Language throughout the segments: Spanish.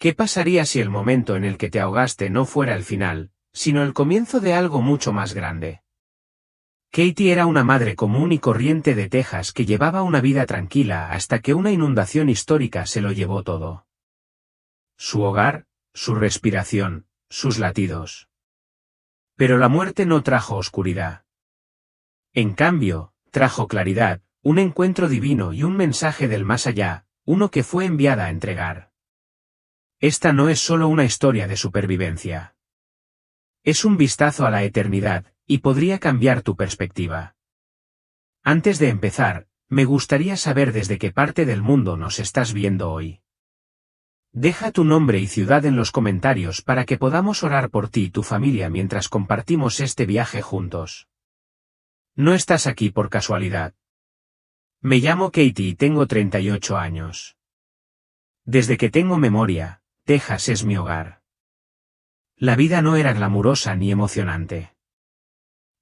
¿Qué pasaría si el momento en el que te ahogaste no fuera el final, sino el comienzo de algo mucho más grande? Katie era una madre común y corriente de Texas que llevaba una vida tranquila hasta que una inundación histórica se lo llevó todo. Su hogar, su respiración, sus latidos. Pero la muerte no trajo oscuridad. En cambio, trajo claridad, un encuentro divino y un mensaje del más allá, uno que fue enviada a entregar. Esta no es solo una historia de supervivencia. Es un vistazo a la eternidad, y podría cambiar tu perspectiva. Antes de empezar, me gustaría saber desde qué parte del mundo nos estás viendo hoy. Deja tu nombre y ciudad en los comentarios para que podamos orar por ti y tu familia mientras compartimos este viaje juntos. No estás aquí por casualidad. Me llamo Katie y tengo 38 años. Desde que tengo memoria, Texas es mi hogar. La vida no era glamurosa ni emocionante.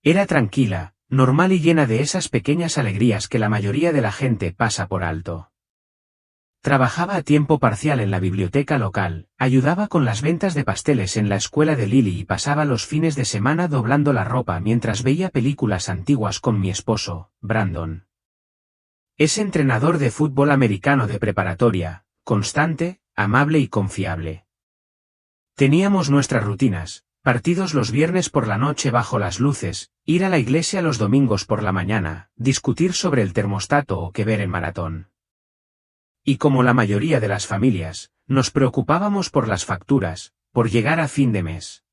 Era tranquila, normal y llena de esas pequeñas alegrías que la mayoría de la gente pasa por alto. Trabajaba a tiempo parcial en la biblioteca local, ayudaba con las ventas de pasteles en la escuela de Lily y pasaba los fines de semana doblando la ropa mientras veía películas antiguas con mi esposo, Brandon. Es entrenador de fútbol americano de preparatoria, constante, amable y confiable. Teníamos nuestras rutinas, partidos los viernes por la noche bajo las luces, ir a la iglesia los domingos por la mañana, discutir sobre el termostato o qué ver en maratón. Y como la mayoría de las familias, nos preocupábamos por las facturas, por llegar a fin de mes.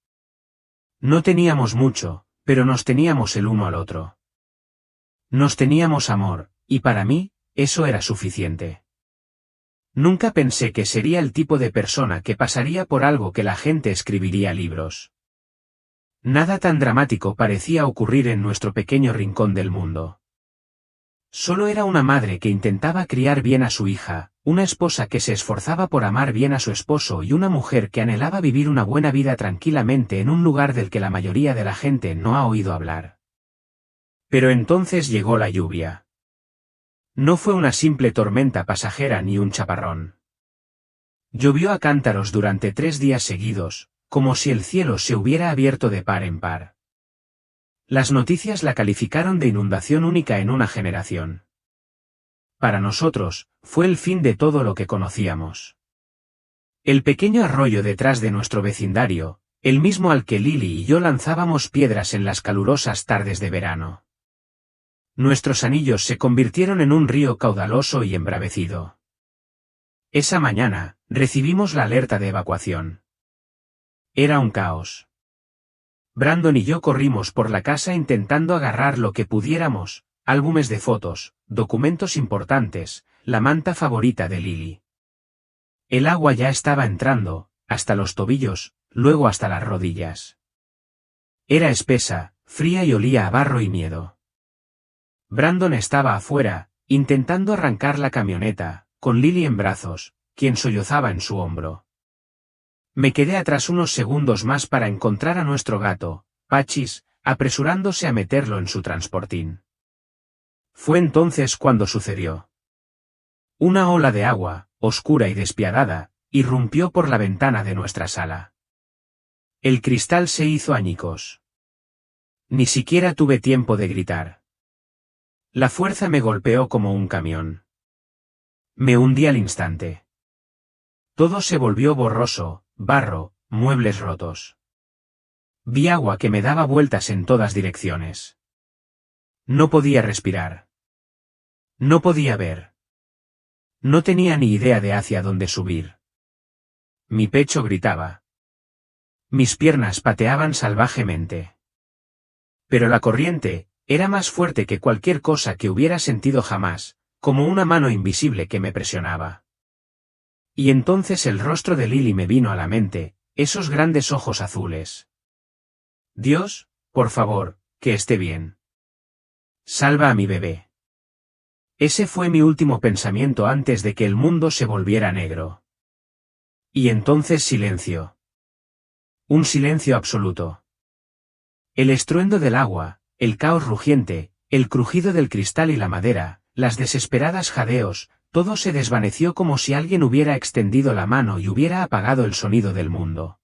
No teníamos mucho, pero nos teníamos el uno al otro. Nos teníamos amor, y para mí, eso era suficiente. Nunca pensé que sería el tipo de persona que pasaría por algo que la gente escribiría libros. Nada tan dramático parecía ocurrir en nuestro pequeño rincón del mundo. Solo era una madre que intentaba criar bien a su hija, una esposa que se esforzaba por amar bien a su esposo y una mujer que anhelaba vivir una buena vida tranquilamente en un lugar del que la mayoría de la gente no ha oído hablar. Pero entonces llegó la lluvia. No fue una simple tormenta pasajera ni un chaparrón. Llovió a cántaros durante 3 días seguidos, como si el cielo se hubiera abierto de par en par. Las noticias la calificaron de inundación única en una generación. Para nosotros, fue el fin de todo lo que conocíamos. El pequeño arroyo detrás de nuestro vecindario, el mismo al que Lily y yo lanzábamos piedras en las calurosas tardes de verano. Nuestros anillos se convirtieron en un río caudaloso y embravecido. Esa mañana, recibimos la alerta de evacuación. Era un caos. Brandon y yo corrimos por la casa intentando agarrar lo que pudiéramos, álbumes de fotos, documentos importantes, la manta favorita de Lily. El agua ya estaba entrando, hasta los tobillos, luego hasta las rodillas. Era espesa, fría y olía a barro y miedo. Brandon estaba afuera, intentando arrancar la camioneta, con Lily en brazos, quien sollozaba en su hombro. Me quedé atrás unos segundos más para encontrar a nuestro gato, Pachis, apresurándose a meterlo en su transportín. Fue entonces cuando sucedió. Una ola de agua, oscura y despiadada, irrumpió por la ventana de nuestra sala. El cristal se hizo añicos. Ni siquiera tuve tiempo de gritar. La fuerza me golpeó como un camión. Me hundí al instante. Todo se volvió borroso, barro, muebles rotos. Vi agua que me daba vueltas en todas direcciones. No podía respirar. No podía ver. No tenía ni idea de hacia dónde subir. Mi pecho gritaba. Mis piernas pateaban salvajemente. Pero la corriente era más fuerte que cualquier cosa que hubiera sentido jamás, como una mano invisible que me presionaba. Y entonces el rostro de Lily me vino a la mente, esos grandes ojos azules. Dios, por favor, que esté bien. Salva a mi bebé. Ese fue mi último pensamiento antes de que el mundo se volviera negro. Y entonces silencio. Un silencio absoluto. El estruendo del agua, el caos rugiente, el crujido del cristal y la madera, las desesperadas jadeos, todo se desvaneció como si alguien hubiera extendido la mano y hubiera apagado el sonido del mundo.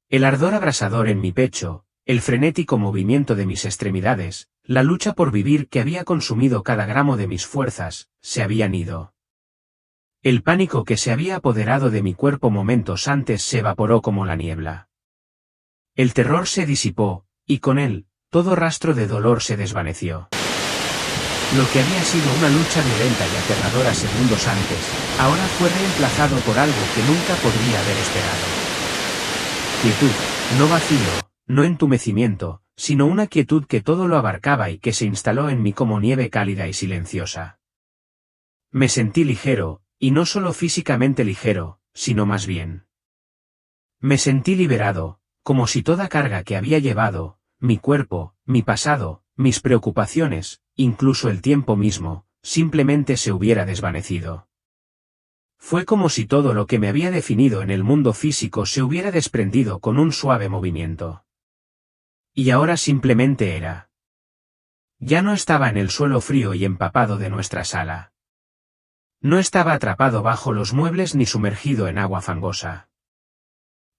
El ardor abrasador en mi pecho, el frenético movimiento de mis extremidades, la lucha por vivir que había consumido cada gramo de mis fuerzas, se habían ido. El pánico que se había apoderado de mi cuerpo momentos antes se evaporó como la niebla. El terror se disipó, y con él, todo rastro de dolor se desvaneció. Lo que había sido una lucha violenta y aterradora segundos antes, ahora fue reemplazado por algo que nunca podría haber esperado. Quietud, no vacío, no entumecimiento, sino una quietud que todo lo abarcaba y que se instaló en mí como nieve cálida y silenciosa. Me sentí ligero, y no solo físicamente ligero, sino más bien. Me sentí liberado, como si toda carga que había llevado, mi cuerpo, mi pasado, mis preocupaciones, incluso el tiempo mismo, simplemente se hubiera desvanecido. Fue como si todo lo que me había definido en el mundo físico se hubiera desprendido con un suave movimiento. Y ahora simplemente era. Ya no estaba en el suelo frío y empapado de nuestra sala. No estaba atrapado bajo los muebles ni sumergido en agua fangosa.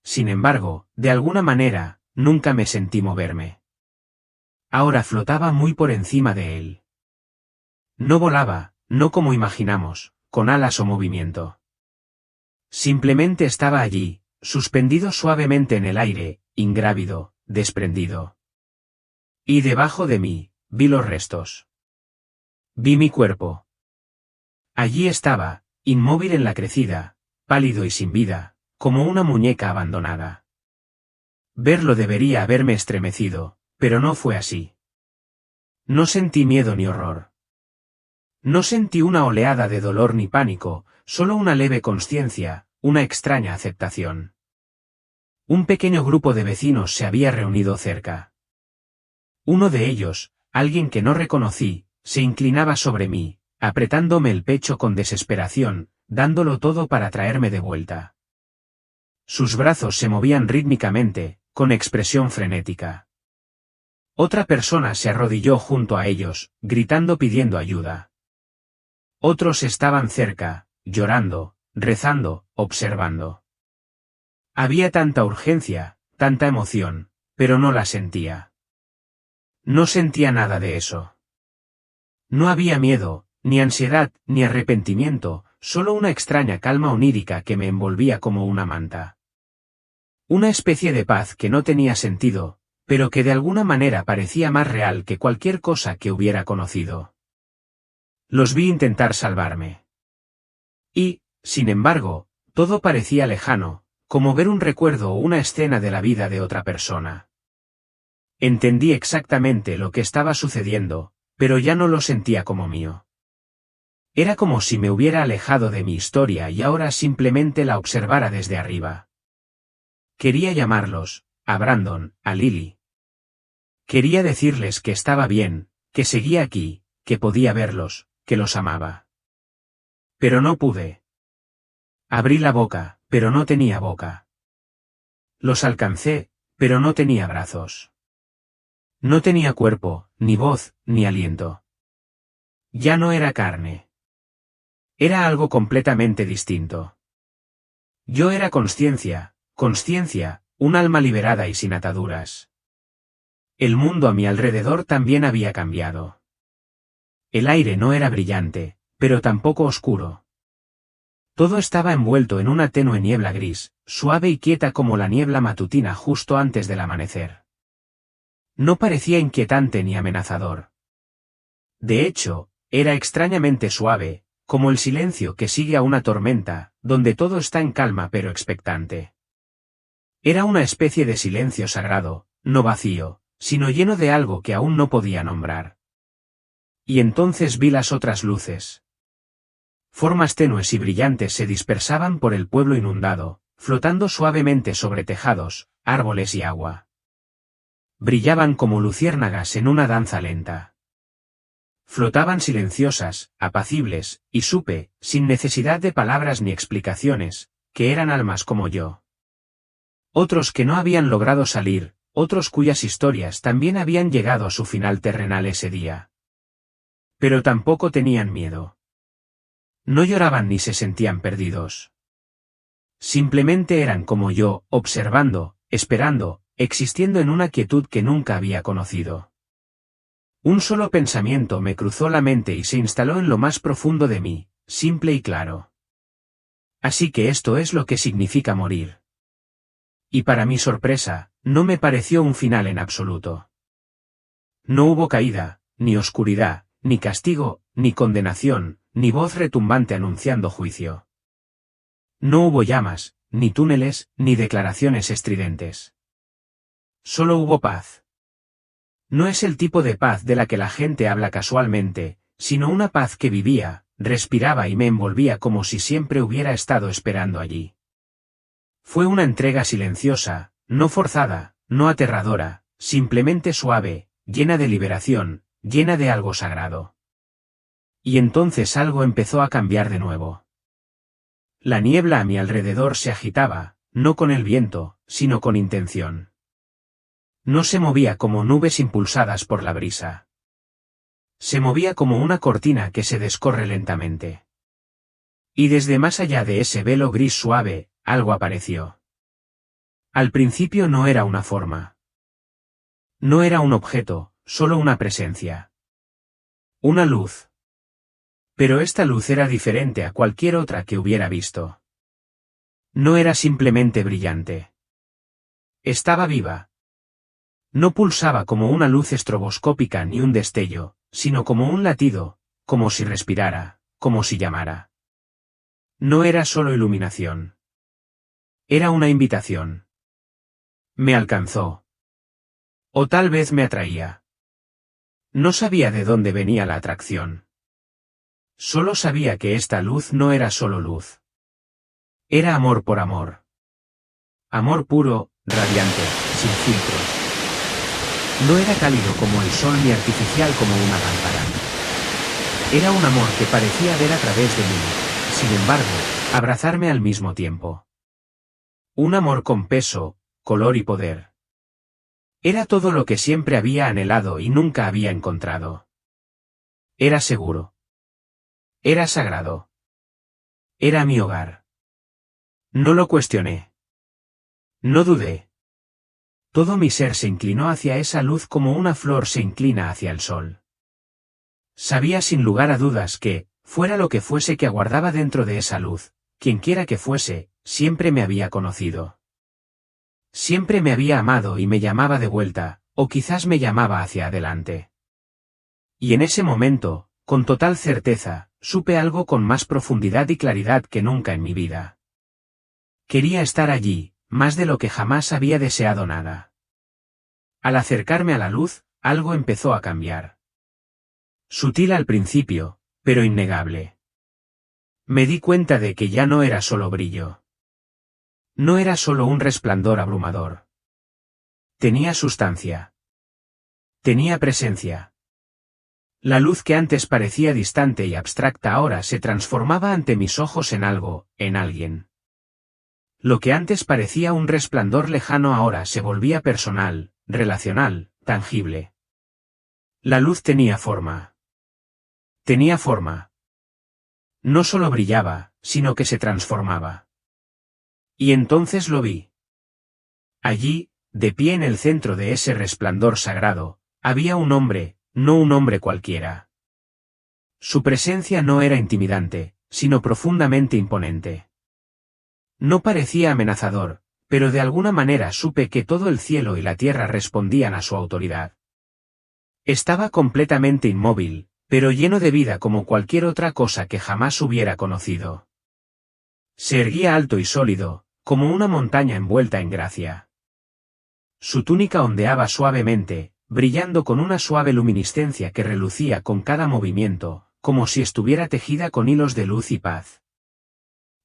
Sin embargo, de alguna manera, nunca me sentí moverme. Ahora flotaba muy por encima de él. No volaba, no como imaginamos, con alas o movimiento. Simplemente estaba allí, suspendido suavemente en el aire, ingrávido, desprendido. Y debajo de mí, vi los restos. Vi mi cuerpo. Allí estaba, inmóvil en la crecida, pálido y sin vida, como una muñeca abandonada. Verlo debería haberme estremecido, pero no fue así. No sentí miedo ni horror. No sentí una oleada de dolor ni pánico, solo una leve consciencia, una extraña aceptación. Un pequeño grupo de vecinos se había reunido cerca. Uno de ellos, alguien que no reconocí, se inclinaba sobre mí, apretándome el pecho con desesperación, dándolo todo para traerme de vuelta. Sus brazos se movían rítmicamente, con expresión frenética. Otra persona se arrodilló junto a ellos, gritando pidiendo ayuda. Otros estaban cerca, llorando, rezando, observando. Había tanta urgencia, tanta emoción, pero no la sentía. No sentía nada de eso. No había miedo, ni ansiedad, ni arrepentimiento, solo una extraña calma onírica que me envolvía como una manta. Una especie de paz que no tenía sentido, pero que de alguna manera parecía más real que cualquier cosa que hubiera conocido. Los vi intentar salvarme. Y, sin embargo, todo parecía lejano, como ver un recuerdo o una escena de la vida de otra persona. Entendí exactamente lo que estaba sucediendo, pero ya no lo sentía como mío. Era como si me hubiera alejado de mi historia y ahora simplemente la observara desde arriba. Quería llamarlos, a Brandon, a Lily. Quería decirles que estaba bien, que seguía aquí, que podía verlos, que los amaba. Pero no pude. Abrí la boca, pero no tenía boca. Los alcancé, pero no tenía brazos. No tenía cuerpo, ni voz, ni aliento. Ya no era carne. Era algo completamente distinto. Yo era conciencia, un alma liberada y sin ataduras. El mundo a mi alrededor también había cambiado. El aire no era brillante, pero tampoco oscuro. Todo estaba envuelto en una tenue niebla gris, suave y quieta como la niebla matutina justo antes del amanecer. No parecía inquietante ni amenazador. De hecho, era extrañamente suave, como el silencio que sigue a una tormenta, donde todo está en calma pero expectante. Era una especie de silencio sagrado, no vacío, sino lleno de algo que aún no podía nombrar. Y entonces vi las otras luces. Formas tenues y brillantes se dispersaban por el pueblo inundado, flotando suavemente sobre tejados, árboles y agua. Brillaban como luciérnagas en una danza lenta. Flotaban silenciosas, apacibles, y supe, sin necesidad de palabras ni explicaciones, que eran almas como yo. Otros que no habían logrado salir, otros cuyas historias también habían llegado a su final terrenal ese día. Pero tampoco tenían miedo. No lloraban ni se sentían perdidos. Simplemente eran como yo, observando, esperando, existiendo en una quietud que nunca había conocido. Un solo pensamiento me cruzó la mente y se instaló en lo más profundo de mí, simple y claro. Así que esto es lo que significa morir. Y para mi sorpresa, no me pareció un final en absoluto. No hubo caída, ni oscuridad, ni castigo, ni condenación, ni voz retumbante anunciando juicio. No hubo llamas, ni túneles, ni declaraciones estridentes. Solo hubo paz. No es el tipo de paz de la que la gente habla casualmente, sino una paz que vivía, respiraba y me envolvía como si siempre hubiera estado esperando allí. Fue una entrega silenciosa, no forzada, no aterradora, simplemente suave, llena de liberación, llena de algo sagrado. Y entonces algo empezó a cambiar de nuevo. La niebla a mi alrededor se agitaba, no con el viento, sino con intención. No se movía como nubes impulsadas por la brisa. Se movía como una cortina que se descorre lentamente. Y desde más allá de ese velo gris suave, algo apareció. Al principio no era una forma. No era un objeto, solo una presencia. Una luz. Pero esta luz era diferente a cualquier otra que hubiera visto. No era simplemente brillante. Estaba viva. No pulsaba como una luz estroboscópica ni un destello, sino como un latido, como si respirara, como si llamara. No era solo iluminación. Era una invitación. Me alcanzó. O tal vez me atraía. No sabía de dónde venía la atracción. Solo sabía que esta luz no era solo luz. Era amor por amor. Amor puro, radiante, sin filtros. No era cálido como el sol ni artificial como una lámpara. Era un amor que parecía ver a través de mí, sin embargo, abrazarme al mismo tiempo. Un amor con peso, color y poder. Era todo lo que siempre había anhelado y nunca había encontrado. Era seguro. Era sagrado. Era mi hogar. No lo cuestioné. No dudé. Todo mi ser se inclinó hacia esa luz como una flor se inclina hacia el sol. Sabía sin lugar a dudas que, fuera lo que fuese que aguardaba dentro de esa luz, quienquiera que fuese, siempre me había conocido. Siempre me había amado y me llamaba de vuelta, o quizás me llamaba hacia adelante. Y en ese momento, con total certeza, supe algo con más profundidad y claridad que nunca en mi vida. Quería estar allí, más de lo que jamás había deseado nada. Al acercarme a la luz, algo empezó a cambiar. Sutil al principio, pero innegable. Me di cuenta de que ya no era solo brillo. No era solo un resplandor abrumador. Tenía sustancia. Tenía presencia. La luz que antes parecía distante y abstracta ahora se transformaba ante mis ojos en algo, en alguien. Lo que antes parecía un resplandor lejano ahora se volvía personal, relacional, tangible. La luz tenía forma. Tenía forma. No solo brillaba, sino que se transformaba. Y entonces lo vi. Allí, de pie en el centro de ese resplandor sagrado, había un hombre, no un hombre cualquiera. Su presencia no era intimidante, sino profundamente imponente. No parecía amenazador, pero de alguna manera supe que todo el cielo y la tierra respondían a su autoridad. Estaba completamente inmóvil, pero lleno de vida como cualquier otra cosa que jamás hubiera conocido. Se erguía alto y sólido, como una montaña envuelta en gracia. Su túnica ondeaba suavemente, brillando con una suave luminiscencia que relucía con cada movimiento, como si estuviera tejida con hilos de luz y paz.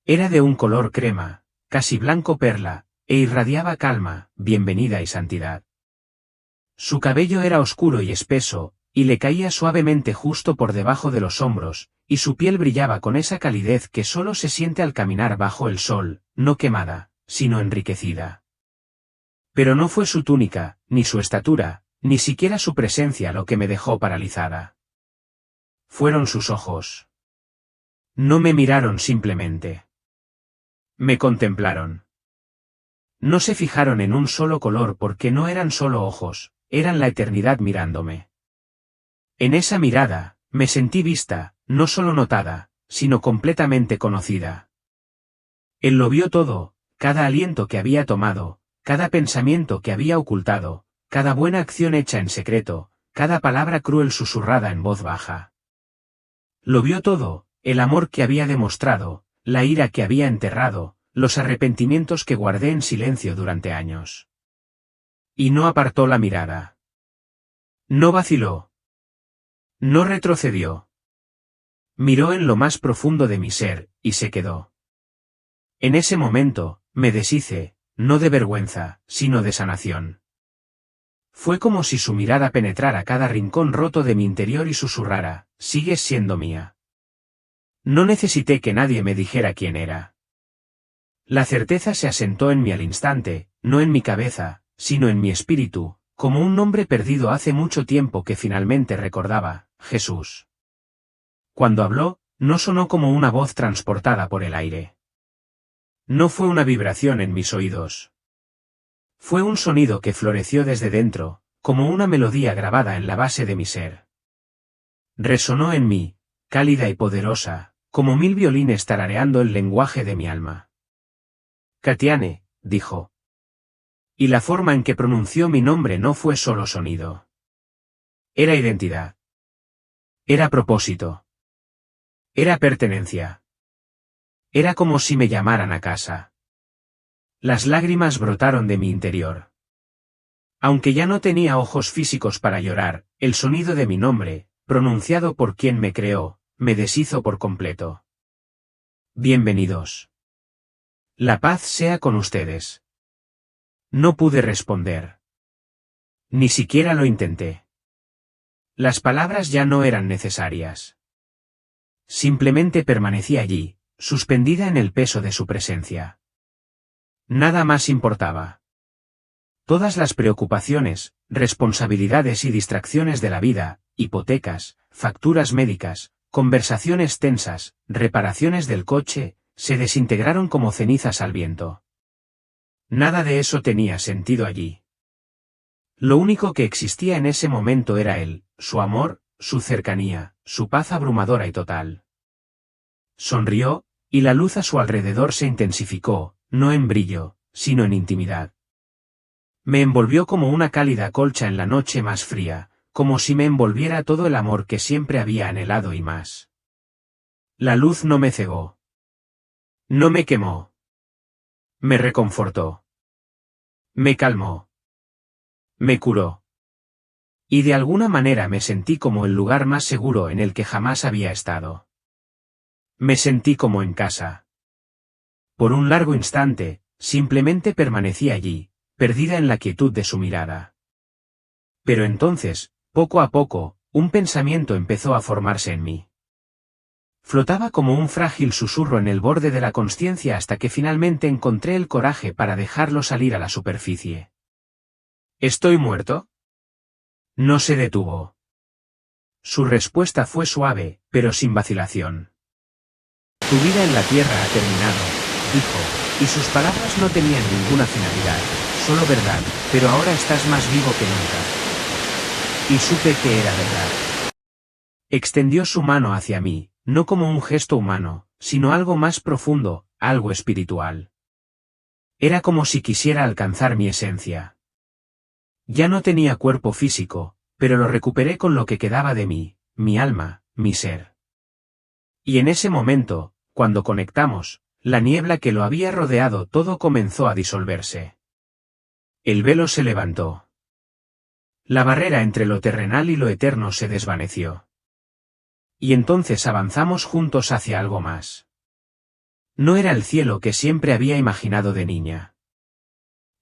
Era de un color crema, casi blanco perla, e irradiaba calma, bienvenida y santidad. Su cabello era oscuro y espeso, y le caía suavemente justo por debajo de los hombros, y su piel brillaba con esa calidez que solo se siente al caminar bajo el sol, no quemada, sino enriquecida. Pero no fue su túnica, ni su estatura, ni siquiera su presencia lo que me dejó paralizada. Fueron sus ojos. No me miraron simplemente. Me contemplaron. No se fijaron en un solo color porque no eran solo ojos, eran la eternidad mirándome. En esa mirada, me sentí vista, no solo notada, sino completamente conocida. Él lo vio todo, cada aliento que había tomado, cada pensamiento que había ocultado, cada buena acción hecha en secreto, cada palabra cruel susurrada en voz baja. Lo vio todo, el amor que había demostrado, la ira que había enterrado, los arrepentimientos que guardé en silencio durante años. Y no apartó la mirada. No vaciló. No retrocedió. Miró en lo más profundo de mi ser, y se quedó. En ese momento, me deshice, no de vergüenza, sino de sanación. Fue como si su mirada penetrara cada rincón roto de mi interior y susurrara, sigues siendo mía. No necesité que nadie me dijera quién era. La certeza se asentó en mí al instante, no en mi cabeza, sino en mi espíritu, como un nombre perdido hace mucho tiempo que finalmente recordaba, Jesús. Cuando habló, no sonó como una voz transportada por el aire. No fue una vibración en mis oídos. Fue un sonido que floreció desde dentro, como una melodía grabada en la base de mi ser. Resonó en mí, cálida y poderosa, como 1000 violines tarareando el lenguaje de mi alma. Katiane, dijo. Y la forma en que pronunció mi nombre no fue solo sonido. Era identidad. Era propósito. Era pertenencia. Era como si me llamaran a casa. Las lágrimas brotaron de mi interior. Aunque ya no tenía ojos físicos para llorar, el sonido de mi nombre, pronunciado por quien me creó, me deshizo por completo. Bienvenidos. La paz sea con ustedes. No pude responder. Ni siquiera lo intenté. Las palabras ya no eran necesarias. Simplemente permanecí allí, suspendida en el peso de su presencia. Nada más importaba. Todas las preocupaciones, responsabilidades y distracciones de la vida, hipotecas, facturas médicas, conversaciones tensas, reparaciones del coche, se desintegraron como cenizas al viento. Nada de eso tenía sentido allí. Lo único que existía en ese momento era él, su amor, su cercanía, su paz abrumadora y total. Sonrió, y la luz a su alrededor se intensificó, no en brillo, sino en intimidad. Me envolvió como una cálida colcha en la noche más fría, como si me envolviera todo el amor que siempre había anhelado y más. La luz no me cegó. No me quemó. Me reconfortó. Me calmó. Me curó. Y de alguna manera me sentí como el lugar más seguro en el que jamás había estado. Me sentí como en casa. Por un largo instante, simplemente permanecí allí, perdida en la quietud de su mirada. Pero entonces, poco a poco, un pensamiento empezó a formarse en mí. Flotaba como un frágil susurro en el borde de la consciencia hasta que finalmente encontré el coraje para dejarlo salir a la superficie. ¿Estoy muerto? No se detuvo. Su respuesta fue suave, pero sin vacilación. Tu vida en la tierra ha terminado, dijo, y sus palabras no tenían ninguna finalidad, solo verdad, pero ahora estás más vivo que nunca. Y supe que era verdad. Extendió su mano hacia mí, no como un gesto humano, sino algo más profundo, algo espiritual. Era como si quisiera alcanzar mi esencia. Ya no tenía cuerpo físico, pero lo recuperé con lo que quedaba de mí, mi alma, mi ser. Y en ese momento, cuando conectamos, la niebla que lo había rodeado todo comenzó a disolverse. El velo se levantó. La barrera entre lo terrenal y lo eterno se desvaneció. Y entonces avanzamos juntos hacia algo más. No era el cielo que siempre había imaginado de niña.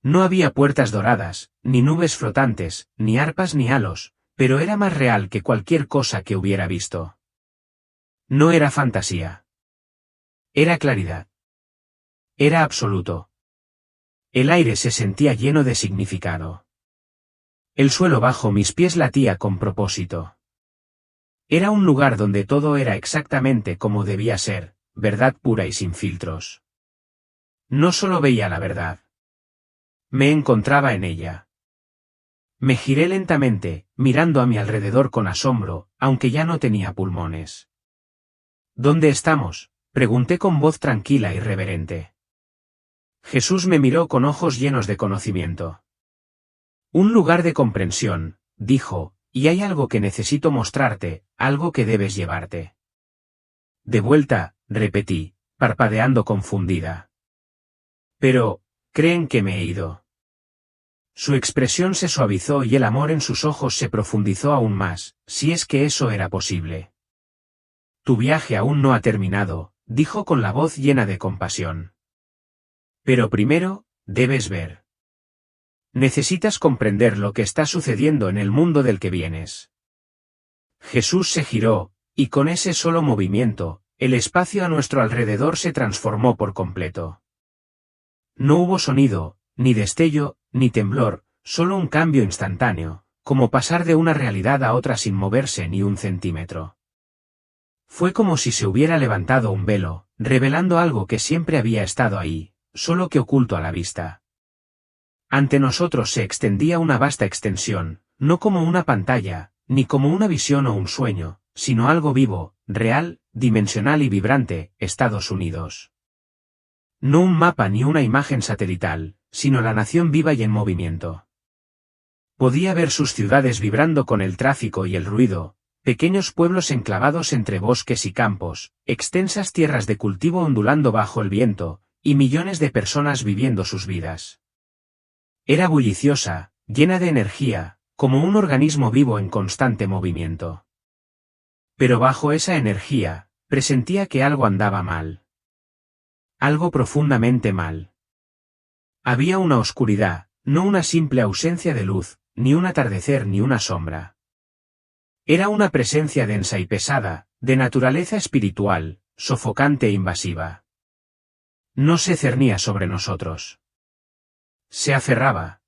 No había puertas doradas, ni nubes flotantes, ni arpas ni halos, pero era más real que cualquier cosa que hubiera visto. No era fantasía. Era claridad. Era absoluto. El aire se sentía lleno de significado. El suelo bajo mis pies latía con propósito. Era un lugar donde todo era exactamente como debía ser, verdad pura y sin filtros. No solo veía la verdad. Me encontraba en ella. Me giré lentamente, mirando a mi alrededor con asombro, aunque ya no tenía pulmones. ¿Dónde estamos?, pregunté con voz tranquila y reverente. Jesús me miró con ojos llenos de conocimiento. Un lugar de comprensión, dijo, y hay algo que necesito mostrarte, algo que debes llevarte. De vuelta, repetí, parpadeando confundida. Pero, ¿creen que me he ido? Su expresión se suavizó y el amor en sus ojos se profundizó aún más, si es que eso era posible. Tu viaje aún no ha terminado, dijo con la voz llena de compasión. Pero primero, debes ver. Necesitas comprender lo que está sucediendo en el mundo del que vienes. Jesús se giró, y con ese solo movimiento, el espacio a nuestro alrededor se transformó por completo. No hubo sonido, ni destello, ni temblor, solo un cambio instantáneo, como pasar de una realidad a otra sin moverse ni un centímetro. Fue como si se hubiera levantado un velo, revelando algo que siempre había estado ahí, solo que oculto a la vista. Ante nosotros se extendía una vasta extensión, no como una pantalla, ni como una visión o un sueño, sino algo vivo, real, dimensional y vibrante, Estados Unidos. No un mapa ni una imagen satelital, sino la nación viva y en movimiento. Podía ver sus ciudades vibrando con el tráfico y el ruido, pequeños pueblos enclavados entre bosques y campos, extensas tierras de cultivo ondulando bajo el viento, y millones de personas viviendo sus vidas. Era bulliciosa, llena de energía, como un organismo vivo en constante movimiento. Pero bajo esa energía, presentía que algo andaba mal. Algo profundamente mal. Había una oscuridad, no una simple ausencia de luz, ni un atardecer ni una sombra. Era una presencia densa y pesada, de naturaleza espiritual, sofocante e invasiva. No se cernía sobre nosotros. Se aferraba.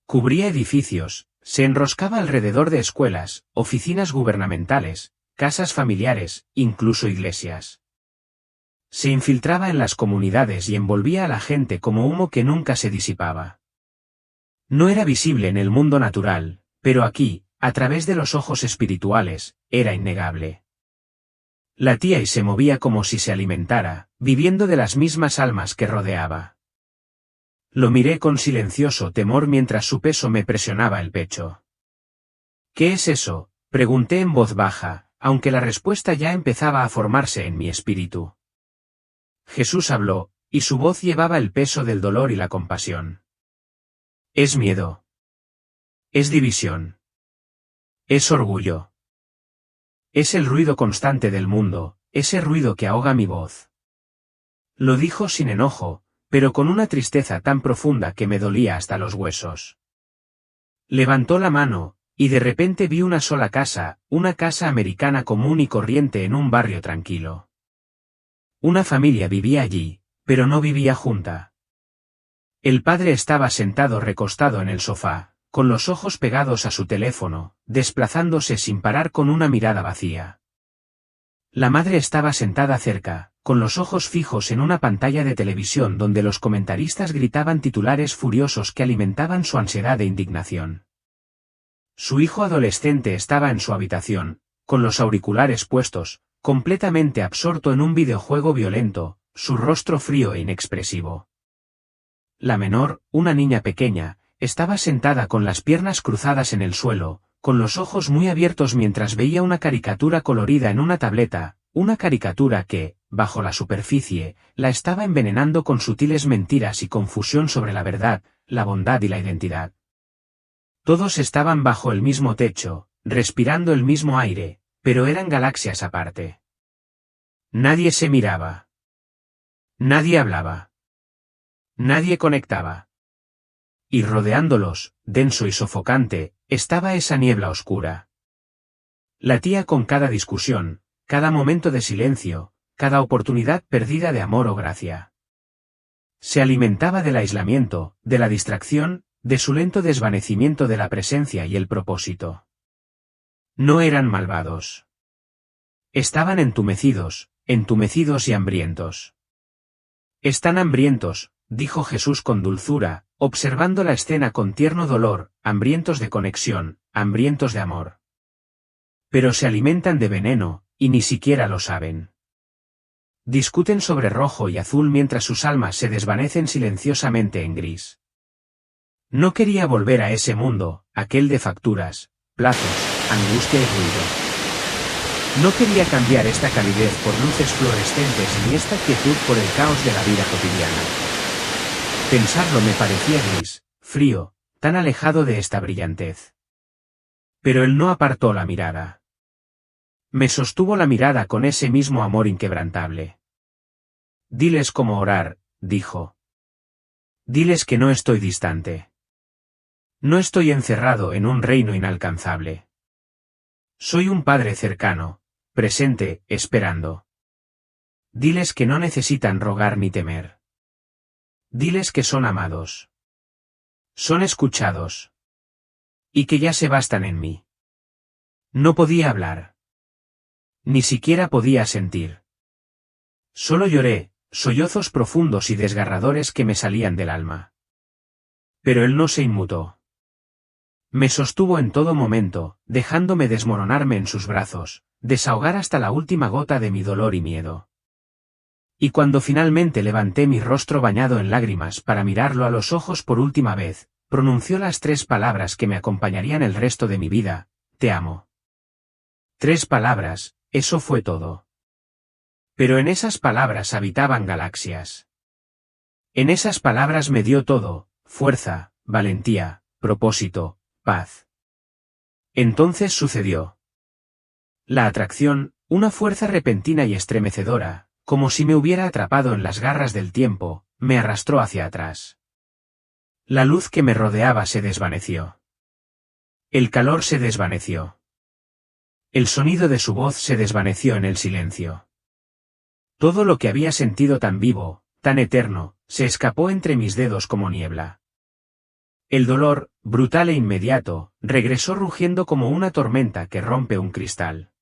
Cubría edificios, se enroscaba alrededor de escuelas, oficinas gubernamentales, casas familiares, incluso iglesias. Se infiltraba en las comunidades y envolvía a la gente como humo que nunca se disipaba. No era visible en el mundo natural, pero aquí, a través de los ojos espirituales, era innegable. Latía y se movía como si se alimentara, viviendo de las mismas almas que rodeaba. Lo miré con silencioso temor mientras su peso me presionaba el pecho. ¿Qué es eso?, pregunté en voz baja, aunque la respuesta ya empezaba a formarse en mi espíritu. Jesús habló, y su voz llevaba el peso del dolor y la compasión. Es miedo. Es división. Es orgullo. Es el ruido constante del mundo, ese ruido que ahoga mi voz. Lo dijo sin enojo, pero con una tristeza tan profunda que me dolía hasta los huesos. Levantó la mano, y de repente vi una sola casa, una casa americana común y corriente en un barrio tranquilo. Una familia vivía allí, pero no vivía junta. El padre estaba sentado recostado en el sofá, con los ojos pegados a su teléfono, desplazándose sin parar con una mirada vacía. La madre estaba sentada cerca, con los ojos fijos en una pantalla de televisión donde los comentaristas gritaban titulares furiosos que alimentaban su ansiedad e indignación. Su hijo adolescente estaba en su habitación, con los auriculares puestos, completamente absorto en un videojuego violento, su rostro frío e inexpresivo. La menor, una niña pequeña, estaba sentada con las piernas cruzadas en el suelo, con los ojos muy abiertos mientras veía una caricatura colorida en una tableta, una caricatura que, bajo la superficie, la estaba envenenando con sutiles mentiras y confusión sobre la verdad, la bondad y la identidad. Todos estaban bajo el mismo techo, respirando el mismo aire, pero eran galaxias aparte. Nadie se miraba. Nadie hablaba. Nadie conectaba. Y rodeándolos, denso y sofocante, estaba esa niebla oscura. Latía con cada discusión, cada momento de silencio, cada oportunidad perdida de amor o gracia. Se alimentaba del aislamiento, de la distracción, de su lento desvanecimiento de la presencia y el propósito. No eran malvados. Estaban entumecidos y hambrientos. Están hambrientos, dijo Jesús con dulzura, observando la escena con tierno dolor, hambrientos de conexión, hambrientos de amor. Pero se alimentan de veneno, y ni siquiera lo saben. Discuten sobre rojo y azul mientras sus almas se desvanecen silenciosamente en gris. No quería volver a ese mundo, aquel de facturas, plazos, angustia y ruido. No quería cambiar esta calidez por luces fluorescentes ni esta quietud por el caos de la vida cotidiana. Pensarlo me parecía gris, frío, tan alejado de esta brillantez. Pero él no apartó la mirada. Me sostuvo la mirada con ese mismo amor inquebrantable. Diles cómo orar, dijo. Diles que no estoy distante. No estoy encerrado en un reino inalcanzable. Soy un padre cercano, presente, esperando. Diles que no necesitan rogar ni temer. Diles que son amados. Son escuchados. Y que ya se bastan en mí. No podía hablar. Ni siquiera podía sentir. Solo lloré, sollozos profundos y desgarradores que me salían del alma. Pero él no se inmutó. Me sostuvo en todo momento, dejándome desmoronarme en sus brazos, desahogar hasta la última gota de mi dolor y miedo. Y cuando finalmente levanté mi rostro bañado en lágrimas para mirarlo a los ojos por última vez, pronunció las 3 palabras que me acompañarían el resto de mi vida: te amo. 3 palabras, eso fue todo. Pero en esas palabras habitaban galaxias. En esas palabras me dio todo: fuerza, valentía, propósito, paz. Entonces sucedió. La atracción, una fuerza repentina y estremecedora, como si me hubiera atrapado en las garras del tiempo, me arrastró hacia atrás. La luz que me rodeaba se desvaneció. El calor se desvaneció. El sonido de su voz se desvaneció en el silencio. Todo lo que había sentido tan vivo, tan eterno, se escapó entre mis dedos como niebla. El dolor, brutal e inmediato, regresó rugiendo como una tormenta que rompe un cristal.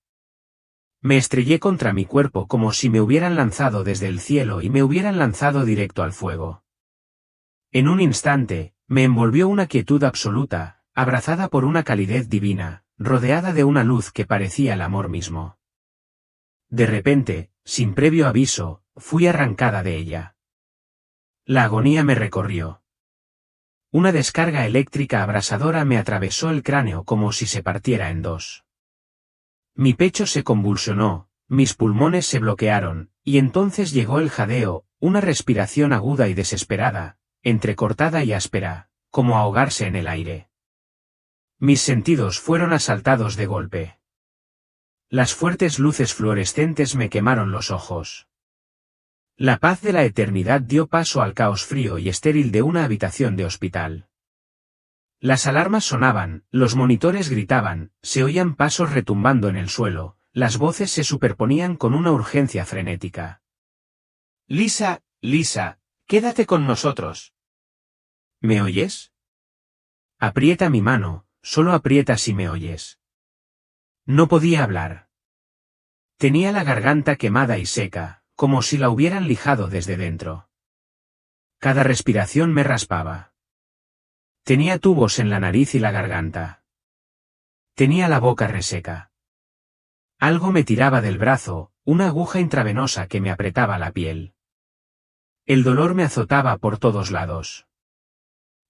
Me estrellé contra mi cuerpo como si me hubieran lanzado desde el cielo y me hubieran lanzado directo al fuego. En un instante, me envolvió una quietud absoluta, abrazada por una calidez divina, rodeada de una luz que parecía el amor mismo. De repente, sin previo aviso, fui arrancada de ella. La agonía me recorrió. Una descarga eléctrica abrasadora me atravesó el cráneo como si se partiera en 2. Mi pecho se convulsionó, mis pulmones se bloquearon, y entonces llegó el jadeo, una respiración aguda y desesperada, entrecortada y áspera, como ahogarse en el aire. Mis sentidos fueron asaltados de golpe. Las fuertes luces fluorescentes me quemaron los ojos. La paz de la eternidad dio paso al caos frío y estéril de una habitación de hospital. Las alarmas sonaban, los monitores gritaban, se oían pasos retumbando en el suelo, las voces se superponían con una urgencia frenética. Lisa, Lisa, quédate con nosotros. ¿Me oyes? Aprieta mi mano, solo aprieta si me oyes. No podía hablar. Tenía la garganta quemada y seca, como si la hubieran lijado desde dentro. Cada respiración me raspaba. Tenía tubos en la nariz y la garganta. Tenía la boca reseca. Algo me tiraba del brazo, una aguja intravenosa que me apretaba la piel. El dolor me azotaba por todos lados.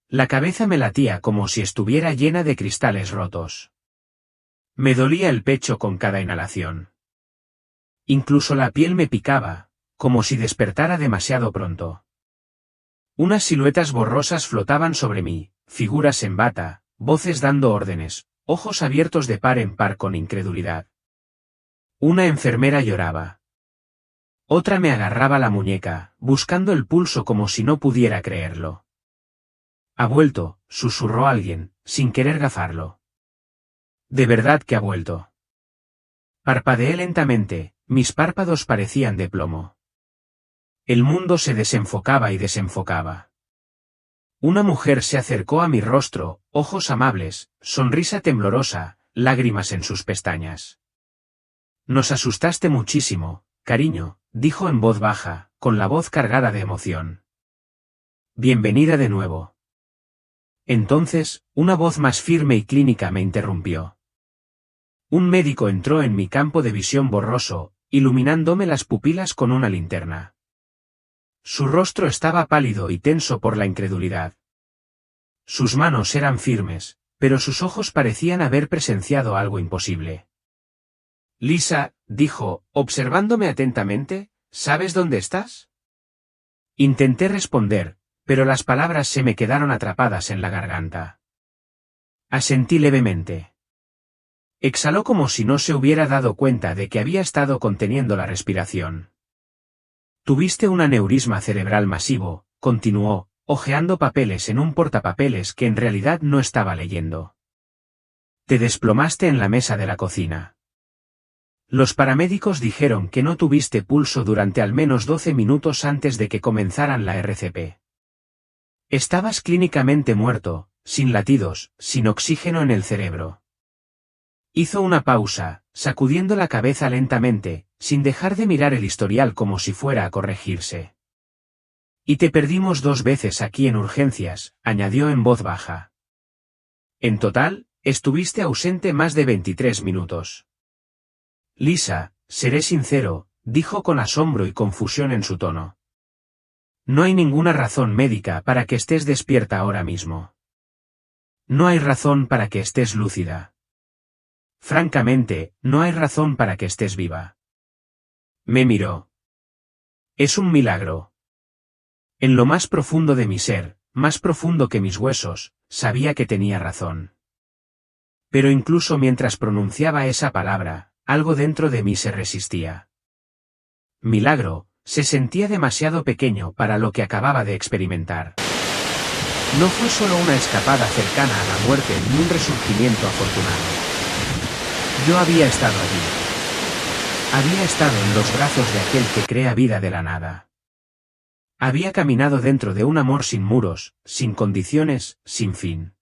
La cabeza me latía como si estuviera llena de cristales rotos. Me dolía el pecho con cada inhalación. Incluso la piel me picaba, como si despertara demasiado pronto. Unas siluetas borrosas flotaban sobre mí, figuras en bata, voces dando órdenes, ojos abiertos de par en par con incredulidad. Una enfermera lloraba. Otra me agarraba la muñeca, buscando el pulso como si no pudiera creerlo. Ha vuelto, susurró alguien, sin querer gafarlo. De verdad que ha vuelto. Parpadeé lentamente, mis párpados parecían de plomo. El mundo se desenfocaba y desenfocaba. Una mujer se acercó a mi rostro, ojos amables, sonrisa temblorosa, lágrimas en sus pestañas. Nos asustaste muchísimo, cariño, dijo en voz baja, con la voz cargada de emoción. Bienvenida de nuevo. Entonces, una voz más firme y clínica me interrumpió. Un médico entró en mi campo de visión borroso, iluminándome las pupilas con una linterna. Su rostro estaba pálido y tenso por la incredulidad. Sus manos eran firmes, pero sus ojos parecían haber presenciado algo imposible. Lisa, dijo, observándome atentamente, ¿sabes dónde estás? Intenté responder, pero las palabras se me quedaron atrapadas en la garganta. Asentí levemente. Exhaló como si no se hubiera dado cuenta de que había estado conteniendo la respiración. Tuviste un aneurisma cerebral masivo, continuó, hojeando papeles en un portapapeles que en realidad no estaba leyendo. Te desplomaste en la mesa de la cocina. Los paramédicos dijeron que no tuviste pulso durante al menos 12 minutos antes de que comenzaran la RCP. Estabas clínicamente muerto, sin latidos, sin oxígeno en el cerebro. Hizo una pausa, sacudiendo la cabeza lentamente, sin dejar de mirar el historial como si fuera a corregirse. Y te perdimos 2 veces aquí en urgencias, añadió en voz baja. En total, estuviste ausente más de 23 minutos. Lisa, seré sincero, dijo con asombro y confusión en su tono. No hay ninguna razón médica para que estés despierta ahora mismo. No hay razón para que estés lúcida. Francamente, no hay razón para que estés viva. Me miró. Es un milagro. En lo más profundo de mi ser, más profundo que mis huesos, sabía que tenía razón. Pero incluso mientras pronunciaba esa palabra, algo dentro de mí se resistía. Milagro, se sentía demasiado pequeño para lo que acababa de experimentar. No fue solo una escapada cercana a la muerte ni un resurgimiento afortunado. Yo había estado allí. Había estado en los brazos de aquel que crea vida de la nada. Había caminado dentro de un amor sin muros, sin condiciones, sin fin.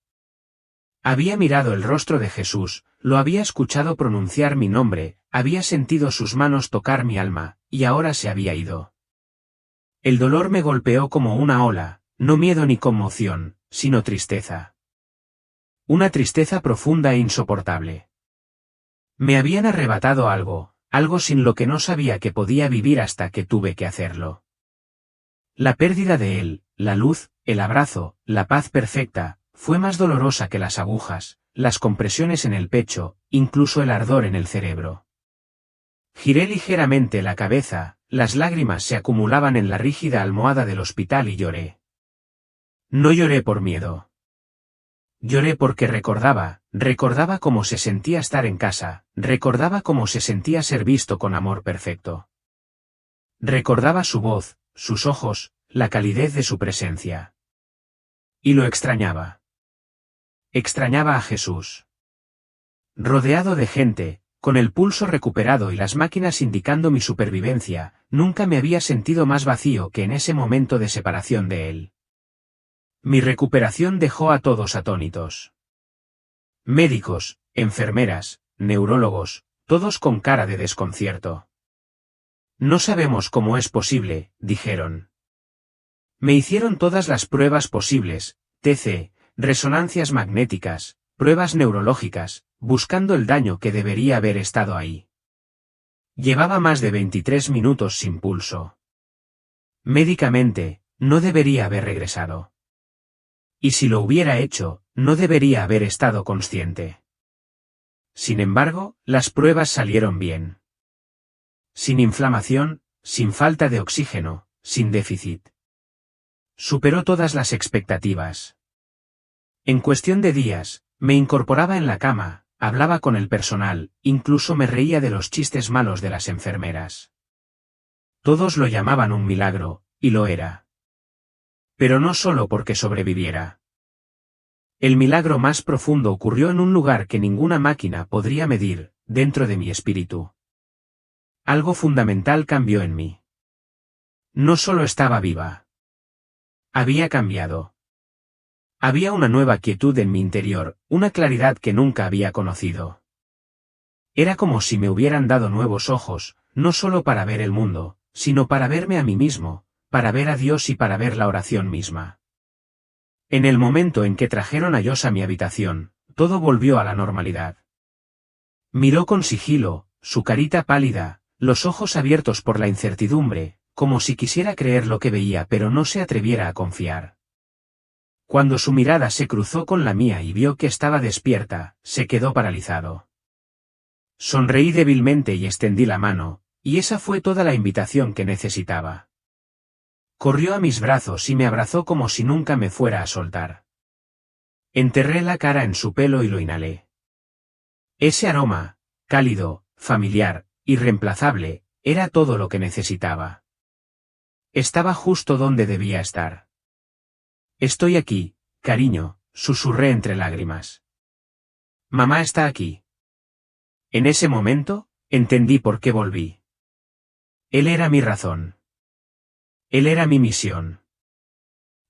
Había mirado el rostro de Jesús, lo había escuchado pronunciar mi nombre, había sentido sus manos tocar mi alma, y ahora se había ido. El dolor me golpeó como una ola, no miedo ni conmoción, sino tristeza. Una tristeza profunda e insoportable. Me habían arrebatado algo, algo sin lo que no sabía que podía vivir hasta que tuve que hacerlo. La pérdida de él, la luz, el abrazo, la paz perfecta, fue más dolorosa que las agujas, las compresiones en el pecho, incluso el ardor en el cerebro. Giré ligeramente la cabeza, las lágrimas se acumulaban en la rígida almohada del hospital y lloré. No lloré por miedo. Lloré porque recordaba cómo se sentía estar en casa, recordaba cómo se sentía ser visto con amor perfecto. Recordaba su voz, sus ojos, la calidez de su presencia. Y lo extrañaba. Extrañaba a Jesús. Rodeado de gente, con el pulso recuperado y las máquinas indicando mi supervivencia, nunca me había sentido más vacío que en ese momento de separación de él. Mi recuperación dejó a todos atónitos. Médicos, enfermeras, neurólogos, todos con cara de desconcierto. No sabemos cómo es posible, dijeron. Me hicieron todas las pruebas posibles, TC, resonancias magnéticas, pruebas neurológicas, buscando el daño que debería haber estado ahí. Llevaba más de 23 minutos sin pulso. Médicamente, no debería haber regresado. Y si lo hubiera hecho, no debería haber estado consciente. Sin embargo, las pruebas salieron bien. Sin inflamación, sin falta de oxígeno, sin déficit. Superó todas las expectativas. En cuestión de días, me incorporaba en la cama, hablaba con el personal, incluso me reía de los chistes malos de las enfermeras. Todos lo llamaban un milagro, y lo era. Pero no solo porque sobreviviera. El milagro más profundo ocurrió en un lugar que ninguna máquina podría medir, dentro de mi espíritu. Algo fundamental cambió en mí. No solo estaba viva. Había cambiado. Había una nueva quietud en mi interior, una claridad que nunca había conocido. Era como si me hubieran dado nuevos ojos, no solo para ver el mundo, sino para verme a mí mismo, para ver a Dios y para ver la oración misma. En el momento en que trajeron a Josh a mi habitación, todo volvió a la normalidad. Miró con sigilo, su carita pálida, los ojos abiertos por la incertidumbre, como si quisiera creer lo que veía pero no se atreviera a confiar. Cuando su mirada se cruzó con la mía y vio que estaba despierta, se quedó paralizado. Sonreí débilmente y extendí la mano, y esa fue toda la invitación que necesitaba. Corrió a mis brazos y me abrazó como si nunca me fuera a soltar. Enterré la cara en su pelo y lo inhalé. Ese aroma, cálido, familiar, irreemplazable, era todo lo que necesitaba. Estaba justo donde debía estar. Estoy aquí, cariño, susurré entre lágrimas. Mamá está aquí. En ese momento, entendí por qué volví. Él era mi razón. Él era mi misión.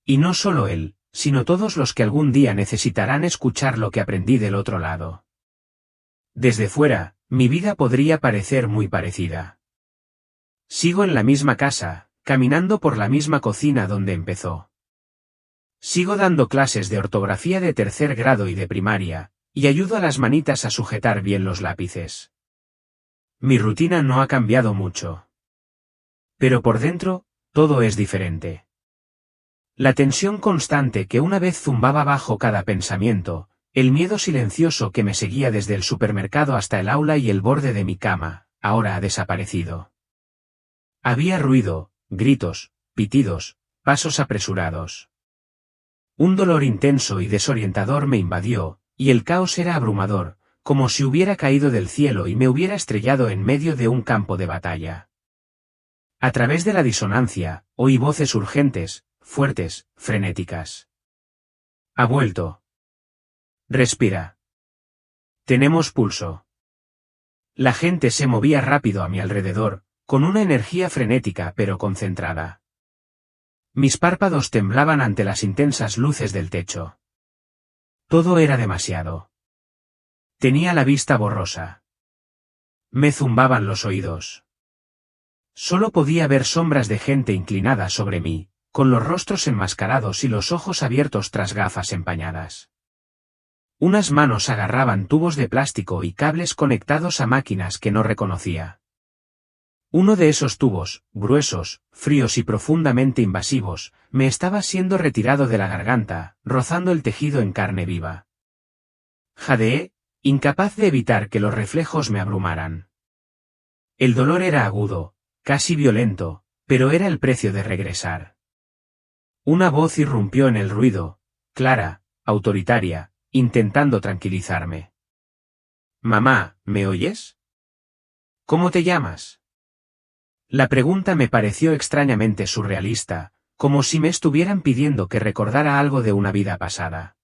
Y no solo él, sino todos los que algún día necesitarán escuchar lo que aprendí del otro lado. Desde fuera, mi vida podría parecer muy parecida. Sigo en la misma casa, caminando por la misma cocina donde empezó. Sigo dando clases de ortografía de tercer grado y de primaria, y ayudo a las manitas a sujetar bien los lápices. Mi rutina no ha cambiado mucho. Pero por dentro, todo es diferente. La tensión constante que una vez zumbaba bajo cada pensamiento, el miedo silencioso que me seguía desde el supermercado hasta el aula y el borde de mi cama, ahora ha desaparecido. Había ruido, gritos, pitidos, pasos apresurados. Un dolor intenso y desorientador me invadió, y el caos era abrumador, como si hubiera caído del cielo y me hubiera estrellado en medio de un campo de batalla. A través de la disonancia, oí voces urgentes, fuertes, frenéticas. Ha vuelto. Respira. Tenemos pulso. La gente se movía rápido a mi alrededor, con una energía frenética pero concentrada. Mis párpados temblaban ante las intensas luces del techo. Todo era demasiado. Tenía la vista borrosa. Me zumbaban los oídos. Solo podía ver sombras de gente inclinada sobre mí, con los rostros enmascarados y los ojos abiertos tras gafas empañadas. Unas manos agarraban tubos de plástico y cables conectados a máquinas que no reconocía. Uno de esos tubos, gruesos, fríos y profundamente invasivos, me estaba siendo retirado de la garganta, rozando el tejido en carne viva. Jadeé, incapaz de evitar que los reflejos me abrumaran. El dolor era agudo, casi violento, pero era el precio de regresar. Una voz irrumpió en el ruido, clara, autoritaria, intentando tranquilizarme. Mamá, ¿me oyes? ¿Cómo te llamas? La pregunta me pareció extrañamente surrealista, como si me estuvieran pidiendo que recordara algo de una vida pasada.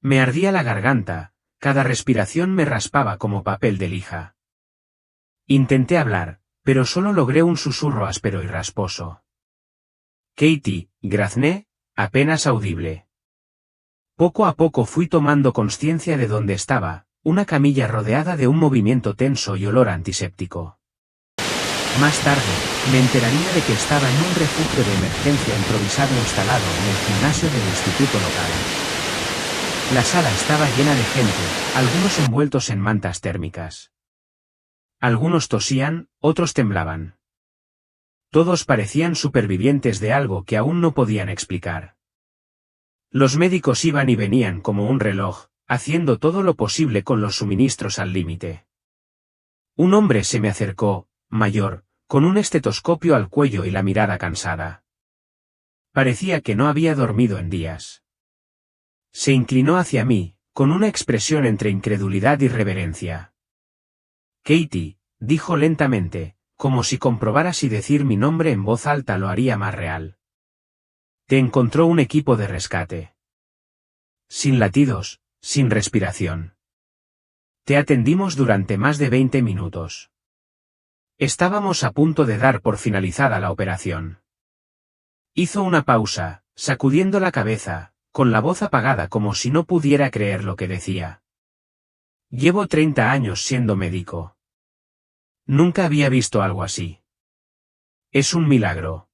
Me ardía la garganta, cada respiración me raspaba como papel de lija. Intenté hablar, pero solo logré un susurro áspero y rasposo. Katie, grazné, apenas audible. Poco a poco fui tomando conciencia de dónde estaba, una camilla rodeada de un movimiento tenso y olor antiséptico. Más tarde, me enteraría de que estaba en un refugio de emergencia improvisado instalado en el gimnasio del instituto local. La sala estaba llena de gente, algunos envueltos en mantas térmicas. Algunos tosían, otros temblaban. Todos parecían supervivientes de algo que aún no podían explicar. Los médicos iban y venían como un reloj, haciendo todo lo posible con los suministros al límite. Un hombre se me acercó, mayor, con un estetoscopio al cuello y la mirada cansada. Parecía que no había dormido en días. Se inclinó hacia mí, con una expresión entre incredulidad y reverencia. Katie, dijo lentamente, como si comprobara si decir mi nombre en voz alta lo haría más real. Te encontró un equipo de rescate. Sin latidos, sin respiración. Te atendimos durante más de 20 minutos. Estábamos a punto de dar por finalizada la operación. Hizo una pausa, sacudiendo la cabeza, con la voz apagada como si no pudiera creer lo que decía. Llevo 30 años siendo médico. Nunca había visto algo así. Es un milagro.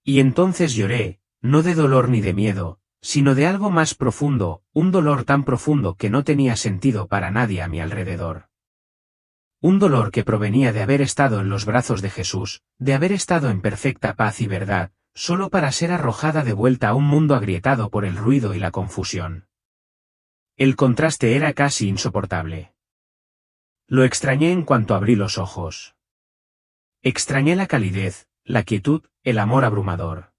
Y entonces lloré, no de dolor ni de miedo, sino de algo más profundo, un dolor tan profundo que no tenía sentido para nadie a mi alrededor. Un dolor que provenía de haber estado en los brazos de Jesús, de haber estado en perfecta paz y verdad, solo para ser arrojada de vuelta a un mundo agrietado por el ruido y la confusión. El contraste era casi insoportable. Lo extrañé en cuanto abrí los ojos. Extrañé la calidez, la quietud, el amor abrumador.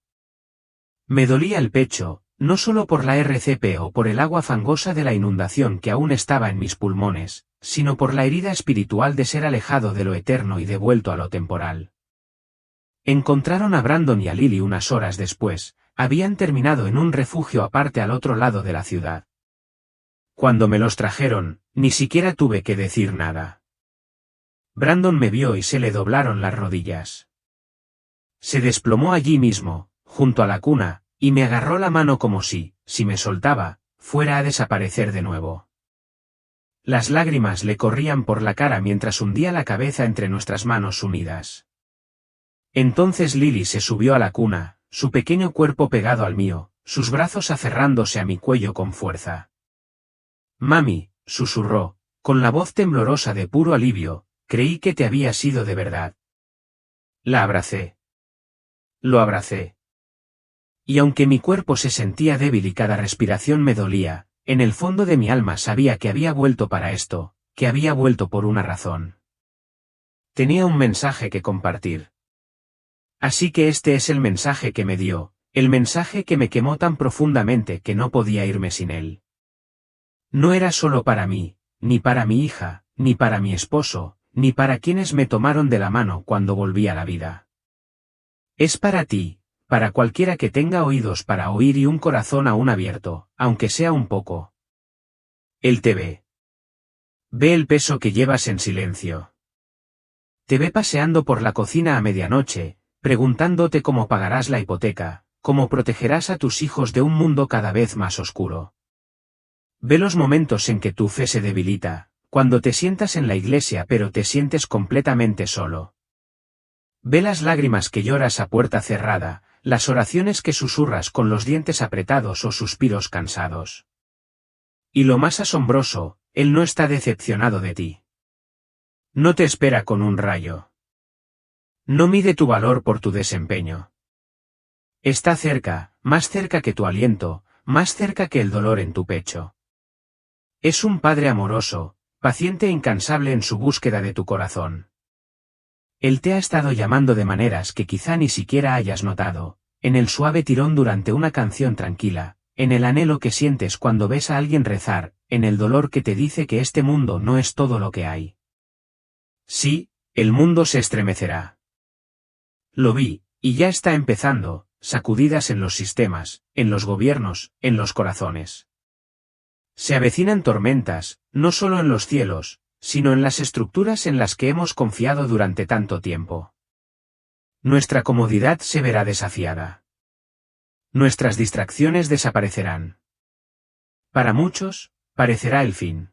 Me dolía el pecho, no solo por la RCP o por el agua fangosa de la inundación que aún estaba en mis pulmones, sino por la herida espiritual de ser alejado de lo eterno y devuelto a lo temporal. Encontraron a Brandon y a Lily unas horas después, habían terminado en un refugio aparte al otro lado de la ciudad. Cuando me los trajeron, ni siquiera tuve que decir nada. Brandon me vio y se le doblaron las rodillas. Se desplomó allí mismo, junto a la cuna, y me agarró la mano como si me soltaba, fuera a desaparecer de nuevo. Las lágrimas le corrían por la cara mientras hundía la cabeza entre nuestras manos unidas. Entonces Lily se subió a la cuna, su pequeño cuerpo pegado al mío, sus brazos aferrándose a mi cuello con fuerza. «Mami», susurró, con la voz temblorosa de puro alivio, «creí que te habías ido de verdad». La abracé. Lo abracé. Y aunque mi cuerpo se sentía débil y cada respiración me dolía, en el fondo de mi alma sabía que había vuelto para esto, que había vuelto por una razón. Tenía un mensaje que compartir. Así que este es el mensaje que me dio, el mensaje que me quemó tan profundamente que no podía irme sin él. No era solo para mí, ni para mi hija, ni para mi esposo, ni para quienes me tomaron de la mano cuando volví a la vida. Es para ti, para cualquiera que tenga oídos para oír y un corazón aún abierto, aunque sea un poco. Él te ve. Ve el peso que llevas en silencio. Te ve paseando por la cocina a medianoche, preguntándote cómo pagarás la hipoteca, cómo protegerás a tus hijos de un mundo cada vez más oscuro. Ve los momentos en que tu fe se debilita, cuando te sientas en la iglesia pero te sientes completamente solo. Ve las lágrimas que lloras a puerta cerrada, las oraciones que susurras con los dientes apretados o suspiros cansados. Y lo más asombroso, Él no está decepcionado de ti. No te espera con un rayo. No mide tu valor por tu desempeño. Está cerca, más cerca que tu aliento, más cerca que el dolor en tu pecho. Es un Padre amoroso, paciente e incansable en su búsqueda de tu corazón. Él te ha estado llamando de maneras que quizá ni siquiera hayas notado, en el suave tirón durante una canción tranquila, en el anhelo que sientes cuando ves a alguien rezar, en el dolor que te dice que este mundo no es todo lo que hay. Sí, el mundo se estremecerá. Lo vi, y ya está empezando, sacudidas en los sistemas, en los gobiernos, en los corazones. Se avecinan tormentas, no solo en los cielos, sino en las estructuras en las que hemos confiado durante tanto tiempo. Nuestra comodidad se verá desafiada. Nuestras distracciones desaparecerán. Para muchos, parecerá el fin.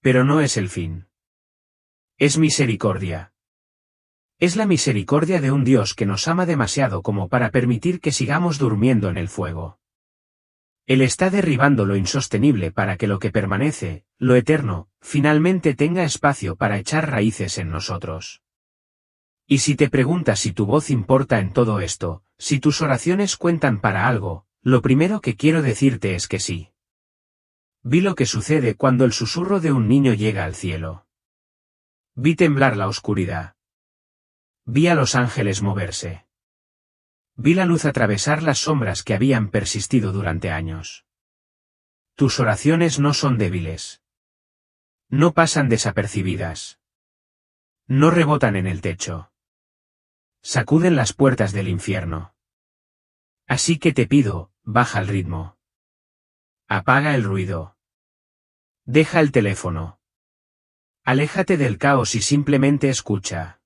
Pero no es el fin. Es misericordia. Es la misericordia de un Dios que nos ama demasiado como para permitir que sigamos durmiendo en el fuego. Él está derribando lo insostenible para que lo que permanece, lo eterno, finalmente tenga espacio para echar raíces en nosotros. Y si te preguntas si tu voz importa en todo esto, si tus oraciones cuentan para algo, lo primero que quiero decirte es que sí. Vi lo que sucede cuando el susurro de un niño llega al cielo. Vi temblar la oscuridad. Vi a los ángeles moverse. Vi la luz atravesar las sombras que habían persistido durante años. Tus oraciones no son débiles. No pasan desapercibidas. No rebotan en el techo. Sacuden las puertas del infierno. Así que te pido, baja el ritmo. Apaga el ruido. Deja el teléfono. Aléjate del caos y simplemente escucha.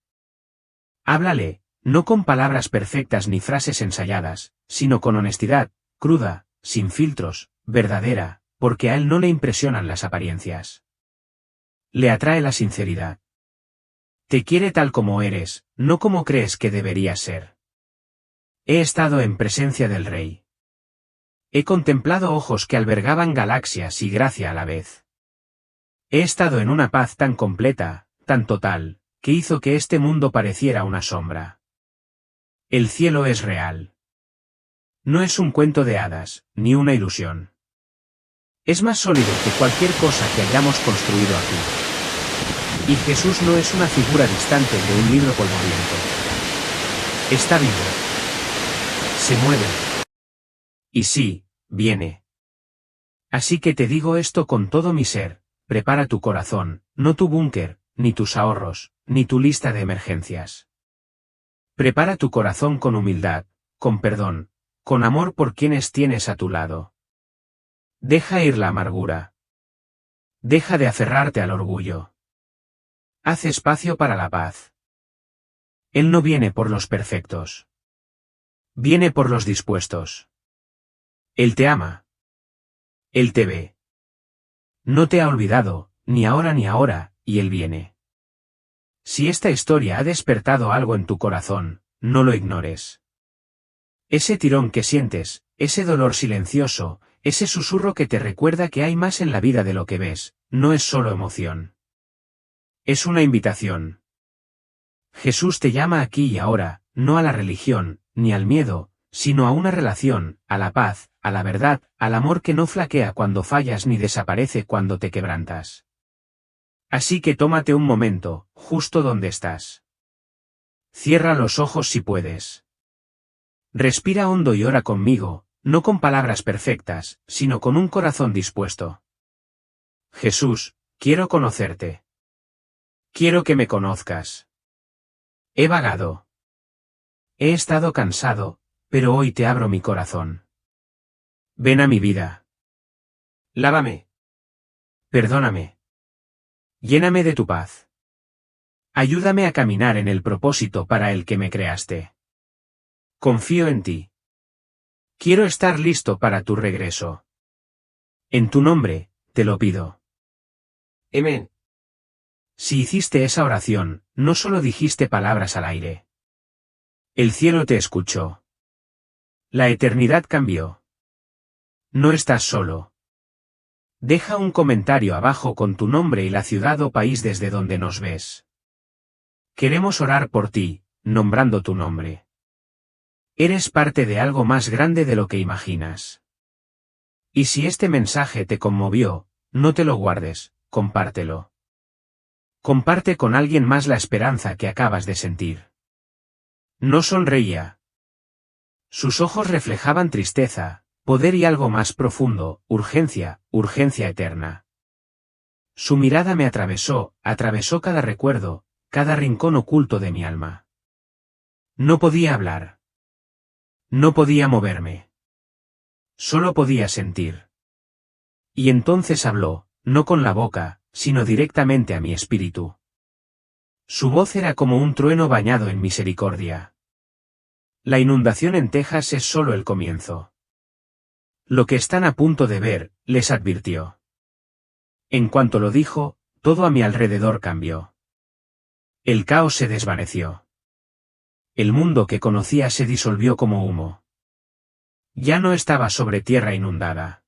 Háblale, no con palabras perfectas ni frases ensayadas, sino con honestidad, cruda, sin filtros, verdadera, porque a él no le impresionan las apariencias. Le atrae la sinceridad. Te quiere tal como eres, no como crees que deberías ser. He estado en presencia del Rey. He contemplado ojos que albergaban galaxias y gracia a la vez. He estado en una paz tan completa, tan total, que hizo que este mundo pareciera una sombra. El cielo es real. No es un cuento de hadas, ni una ilusión. Es más sólido que cualquier cosa que hayamos construido aquí. Y Jesús no es una figura distante de un libro polvoriento. Está vivo. Se mueve. Y sí, viene. Así que te digo esto con todo mi ser, prepara tu corazón, no tu búnker, ni tus ahorros, ni tu lista de emergencias. Prepara tu corazón con humildad, con perdón, con amor por quienes tienes a tu lado. Deja ir la amargura. Deja de aferrarte al orgullo. Haz espacio para la paz. Él no viene por los perfectos. Viene por los dispuestos. Él te ama. Él te ve. No te ha olvidado, ni ahora, y Él viene. Si esta historia ha despertado algo en tu corazón, no lo ignores. Ese tirón que sientes, ese dolor silencioso, ese susurro que te recuerda que hay más en la vida de lo que ves, no es solo emoción. Es una invitación. Jesús te llama aquí y ahora, no a la religión, ni al miedo, sino a una relación, a la paz, a la verdad, al amor que no flaquea cuando fallas ni desaparece cuando te quebrantas. Así que tómate un momento, justo donde estás. Cierra los ojos si puedes. Respira hondo y ora conmigo, no con palabras perfectas, sino con un corazón dispuesto. Jesús, quiero conocerte. Quiero que me conozcas. He vagado. He estado cansado, pero hoy te abro mi corazón. Ven a mi vida. Lávame. Perdóname. Lléname de tu paz. Ayúdame a caminar en el propósito para el que me creaste. Confío en ti. Quiero estar listo para tu regreso. En tu nombre, te lo pido. Amén. Si hiciste esa oración, no solo dijiste palabras al aire. El cielo te escuchó. La eternidad cambió. No estás solo. Deja un comentario abajo con tu nombre y la ciudad o país desde donde nos ves. Queremos orar por ti, nombrando tu nombre. Eres parte de algo más grande de lo que imaginas. Y si este mensaje te conmovió, no te lo guardes, compártelo. Comparte con alguien más la esperanza que acabas de sentir. No sonreía. Sus ojos reflejaban tristeza, poder y algo más profundo, urgencia eterna. Su mirada me atravesó cada recuerdo, cada rincón oculto de mi alma. No podía hablar. No podía moverme. Solo podía sentir. Y entonces habló, no con la boca, sino directamente a mi espíritu. Su voz era como un trueno bañado en misericordia. La inundación en Texas es solo el comienzo. Lo que están a punto de ver, les advirtió. En cuanto lo dijo, todo a mi alrededor cambió. El caos se desvaneció. El mundo que conocía se disolvió como humo. Ya no estaba sobre tierra inundada.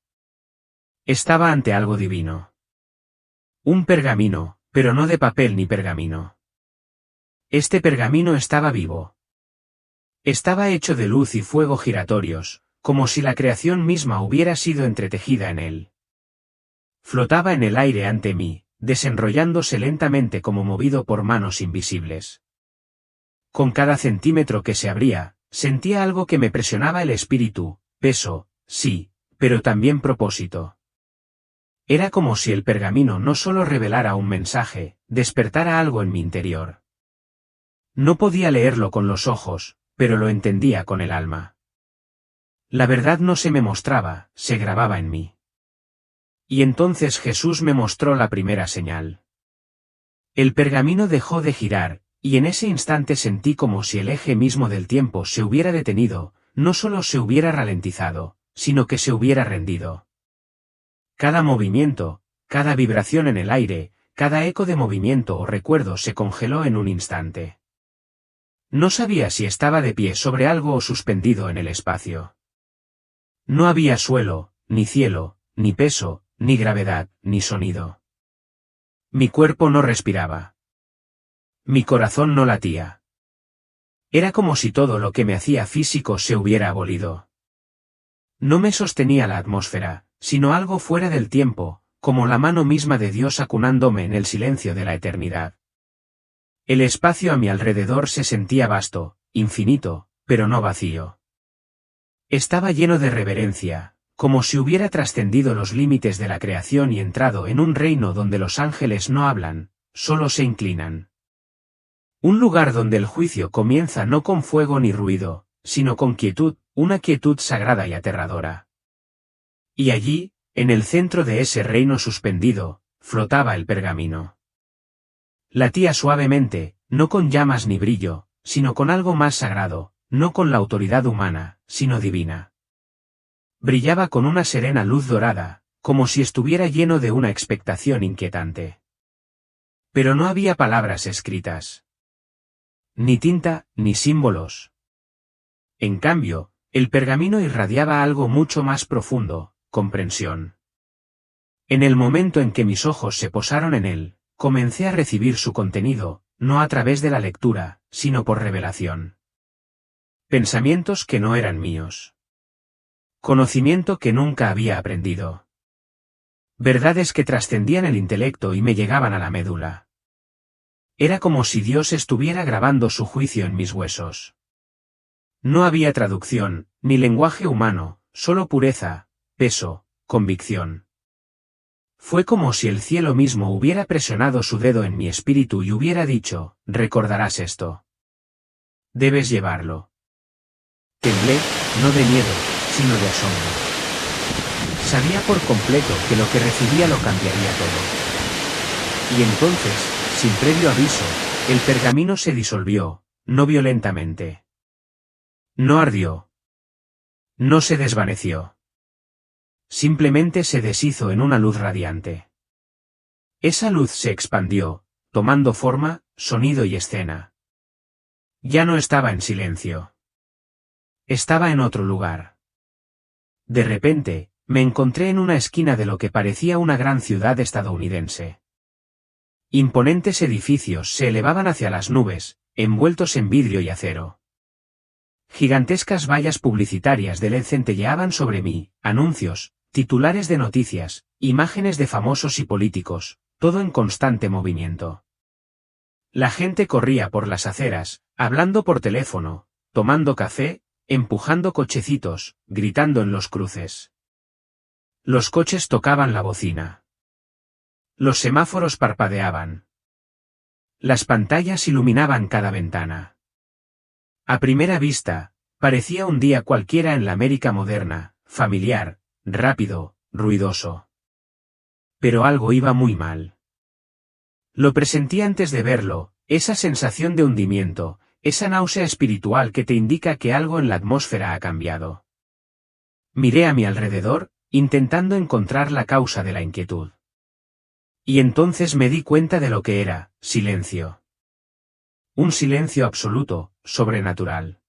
Estaba ante algo divino. Un pergamino, pero no de papel ni pergamino. Este pergamino estaba vivo. Estaba hecho de luz y fuego giratorios, como si la creación misma hubiera sido entretejida en él. Flotaba en el aire ante mí, desenrollándose lentamente como movido por manos invisibles. Con cada centímetro que se abría, sentía algo que me presionaba el espíritu, peso, sí, pero también propósito. Era como si el pergamino no solo revelara un mensaje, despertara algo en mi interior. No podía leerlo con los ojos, pero lo entendía con el alma. La verdad no se me mostraba, se grababa en mí. Y entonces Jesús me mostró la primera señal. El pergamino dejó de girar, y en ese instante sentí como si el eje mismo del tiempo se hubiera detenido, no solo se hubiera ralentizado, sino que se hubiera rendido. Cada movimiento, cada vibración en el aire, cada eco de movimiento o recuerdo se congeló en un instante. No sabía si estaba de pie sobre algo o suspendido en el espacio. No había suelo, ni cielo, ni peso, ni gravedad, ni sonido. Mi cuerpo no respiraba. Mi corazón no latía. Era como si todo lo que me hacía físico se hubiera abolido. No me sostenía la atmósfera, sino algo fuera del tiempo, como la mano misma de Dios acunándome en el silencio de la eternidad. El espacio a mi alrededor se sentía vasto, infinito, pero no vacío. Estaba lleno de reverencia, como si hubiera trascendido los límites de la creación y entrado en un reino donde los ángeles no hablan, solo se inclinan. Un lugar donde el juicio comienza no con fuego ni ruido, sino con quietud, una quietud sagrada y aterradora. Y allí, en el centro de ese reino suspendido, flotaba el pergamino. Latía suavemente, no con llamas ni brillo, sino con algo más sagrado, no con la autoridad humana, sino divina. Brillaba con una serena luz dorada, como si estuviera lleno de una expectación inquietante. Pero no había palabras escritas. Ni tinta, ni símbolos. En cambio, el pergamino irradiaba algo mucho más profundo, comprensión. En el momento en que mis ojos se posaron en él, comencé a recibir su contenido, no a través de la lectura, sino por revelación. Pensamientos que no eran míos. Conocimiento que nunca había aprendido. Verdades que trascendían el intelecto y me llegaban a la médula. Era como si Dios estuviera grabando su juicio en mis huesos. No había traducción, ni lenguaje humano, solo pureza, peso, convicción. Fue como si el cielo mismo hubiera presionado su dedo en mi espíritu y hubiera dicho, recordarás esto. Debes llevarlo. Temblé, no de miedo, sino de asombro. Sabía por completo que lo que recibía lo cambiaría todo. Y entonces, sin previo aviso, el pergamino se disolvió, no violentamente. No ardió. No se desvaneció. Simplemente se deshizo en una luz radiante. Esa luz se expandió, tomando forma, sonido y escena. Ya no estaba en silencio. Estaba en otro lugar. De repente, me encontré en una esquina de lo que parecía una gran ciudad estadounidense. Imponentes edificios se elevaban hacia las nubes, envueltos en vidrio y acero. Gigantescas vallas publicitarias de LED centelleaban sobre mí, anuncios, titulares de noticias, imágenes de famosos y políticos, todo en constante movimiento. La gente corría por las aceras, hablando por teléfono, tomando café, empujando cochecitos, gritando en los cruces. Los coches tocaban la bocina. Los semáforos parpadeaban. Las pantallas iluminaban cada ventana. A primera vista, parecía un día cualquiera en la América moderna, familiar, rápido, ruidoso. Pero algo iba muy mal. Lo presentí antes de verlo, esa sensación de hundimiento, esa náusea espiritual que te indica que algo en la atmósfera ha cambiado. Miré a mi alrededor, intentando encontrar la causa de la inquietud. Y entonces me di cuenta de lo que era, silencio. Un silencio absoluto, sobrenatural.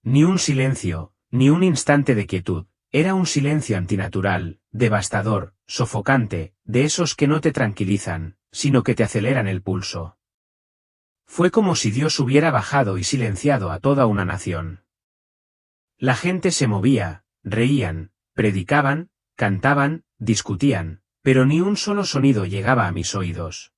Ni un silencio, ni un instante de quietud, era un silencio antinatural, devastador, sofocante, de esos que no te tranquilizan, sino que te aceleran el pulso. Fue como si Dios hubiera bajado y silenciado a toda una nación. La gente se movía, reían, predicaban, cantaban, discutían, pero ni un solo sonido llegaba a mis oídos.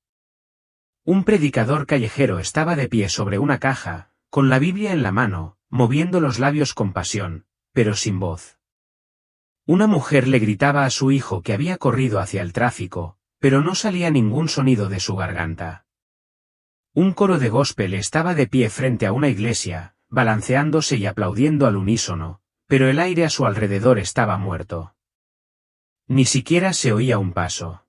Un predicador callejero estaba de pie sobre una caja, con la Biblia en la mano, moviendo los labios con pasión, pero sin voz. Una mujer le gritaba a su hijo que había corrido hacia el tráfico, pero no salía ningún sonido de su garganta. Un coro de gospel estaba de pie frente a una iglesia, balanceándose y aplaudiendo al unísono, pero el aire a su alrededor estaba muerto. Ni siquiera se oía un paso.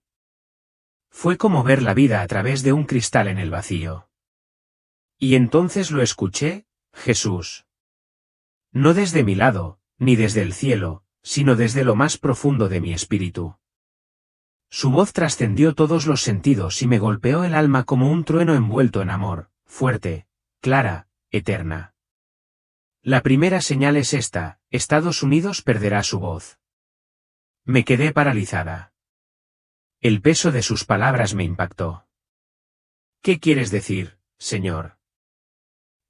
Fue como ver la vida a través de un cristal en el vacío. Y entonces lo escuché, Jesús. No desde mi lado, ni desde el cielo, sino desde lo más profundo de mi espíritu. Su voz trascendió todos los sentidos y me golpeó el alma como un trueno envuelto en amor, fuerte, clara, eterna. La primera señal es esta: Estados Unidos perderá su voz. Me quedé paralizada. El peso de sus palabras me impactó. ¿Qué quieres decir, señor?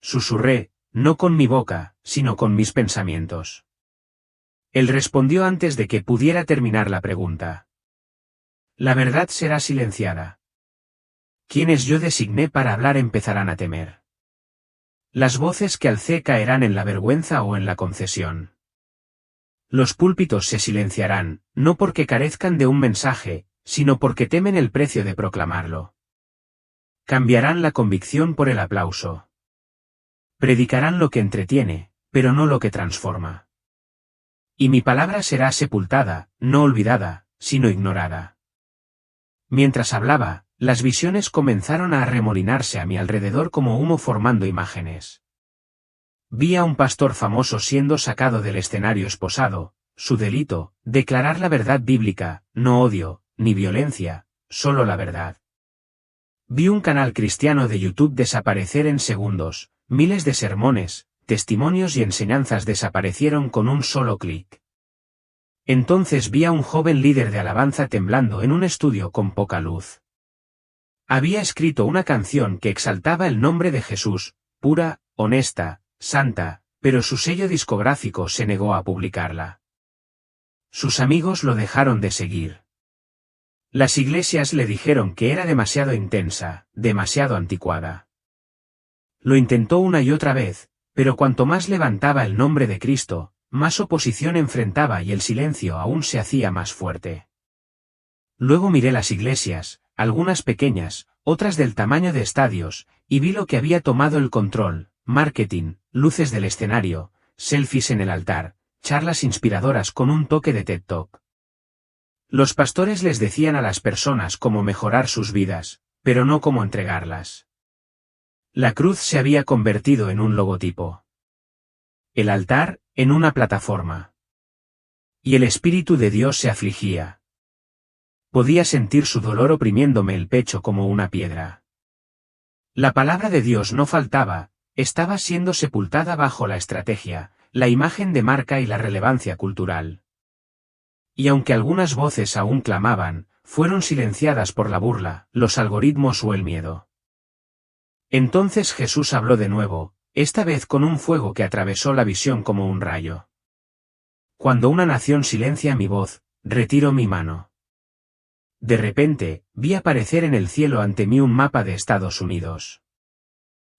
Susurré, no con mi boca, sino con mis pensamientos. Él respondió antes de que pudiera terminar la pregunta. La verdad será silenciada. Quienes yo designé para hablar empezarán a temer. Las voces que alcé caerán en la vergüenza o en la concesión. Los púlpitos se silenciarán, no porque carezcan de un mensaje, sino porque temen el precio de proclamarlo. Cambiarán la convicción por el aplauso. Predicarán lo que entretiene, pero no lo que transforma. Y mi palabra será sepultada, no olvidada, sino ignorada. Mientras hablaba, las visiones comenzaron a arremolinarse a mi alrededor como humo formando imágenes. Vi a un pastor famoso siendo sacado del escenario esposado, su delito, declarar la verdad bíblica, no odio, ni violencia, solo la verdad. Vi un canal cristiano de YouTube desaparecer en segundos, miles de sermones, testimonios y enseñanzas desaparecieron con un solo clic. Entonces vi a un joven líder de alabanza temblando en un estudio con poca luz. Había escrito una canción que exaltaba el nombre de Jesús, pura, honesta, santa, pero su sello discográfico se negó a publicarla. Sus amigos lo dejaron de seguir. Las iglesias le dijeron que era demasiado intensa, demasiado anticuada. Lo intentó una y otra vez, pero cuanto más levantaba el nombre de Cristo, más oposición enfrentaba y el silencio aún se hacía más fuerte. Luego miré las iglesias, algunas pequeñas, otras del tamaño de estadios, y vi lo que había tomado el control: marketing, luces del escenario, selfies en el altar, charlas inspiradoras con un toque de TED Talk. Los pastores les decían a las personas cómo mejorar sus vidas, pero no cómo entregarlas. La cruz se había convertido en un logotipo. El altar, en una plataforma. Y el Espíritu de Dios se afligía. Podía sentir su dolor oprimiéndome el pecho como una piedra. La palabra de Dios no faltaba, estaba siendo sepultada bajo la estrategia, la imagen de marca y la relevancia cultural. Y aunque algunas voces aún clamaban, fueron silenciadas por la burla, los algoritmos o el miedo. Entonces Jesús habló de nuevo, esta vez con un fuego que atravesó la visión como un rayo. Cuando una nación silencia mi voz, retiro mi mano. De repente, vi aparecer en el cielo ante mí un mapa de Estados Unidos.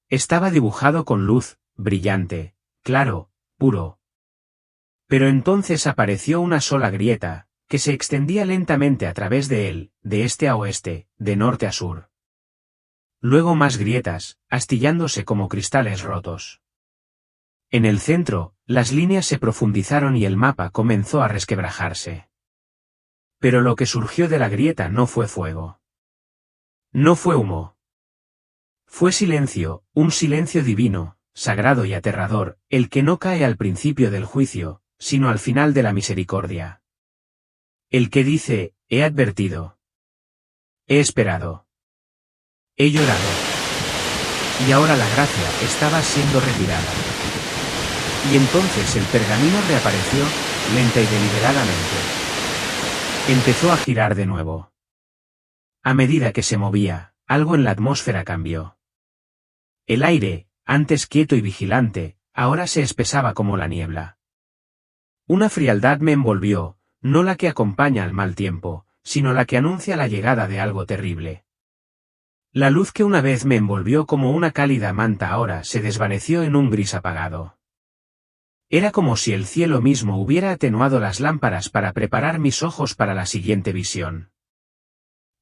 Estaba dibujado con luz, brillante, claro, puro. Pero entonces apareció una sola grieta, que se extendía lentamente a través de él, de este a oeste, de norte a sur. Luego más grietas, astillándose como cristales rotos. En el centro, las líneas se profundizaron y el mapa comenzó a resquebrajarse. Pero lo que surgió de la grieta no fue fuego. No fue humo. Fue silencio, un silencio divino, sagrado y aterrador, el que no cae al principio del juicio, sino al final de la misericordia. El que dice, he advertido. He esperado. He llorado. Y ahora la gracia estaba siendo retirada. Y entonces el pergamino reapareció, lenta y deliberadamente. Empezó a girar de nuevo. A medida que se movía, algo en la atmósfera cambió. El aire, antes quieto y vigilante, ahora se espesaba como la niebla. Una frialdad me envolvió, no la que acompaña al mal tiempo, sino la que anuncia la llegada de algo terrible. La luz que una vez me envolvió como una cálida manta ahora se desvaneció en un gris apagado. Era como si el cielo mismo hubiera atenuado las lámparas para preparar mis ojos para la siguiente visión.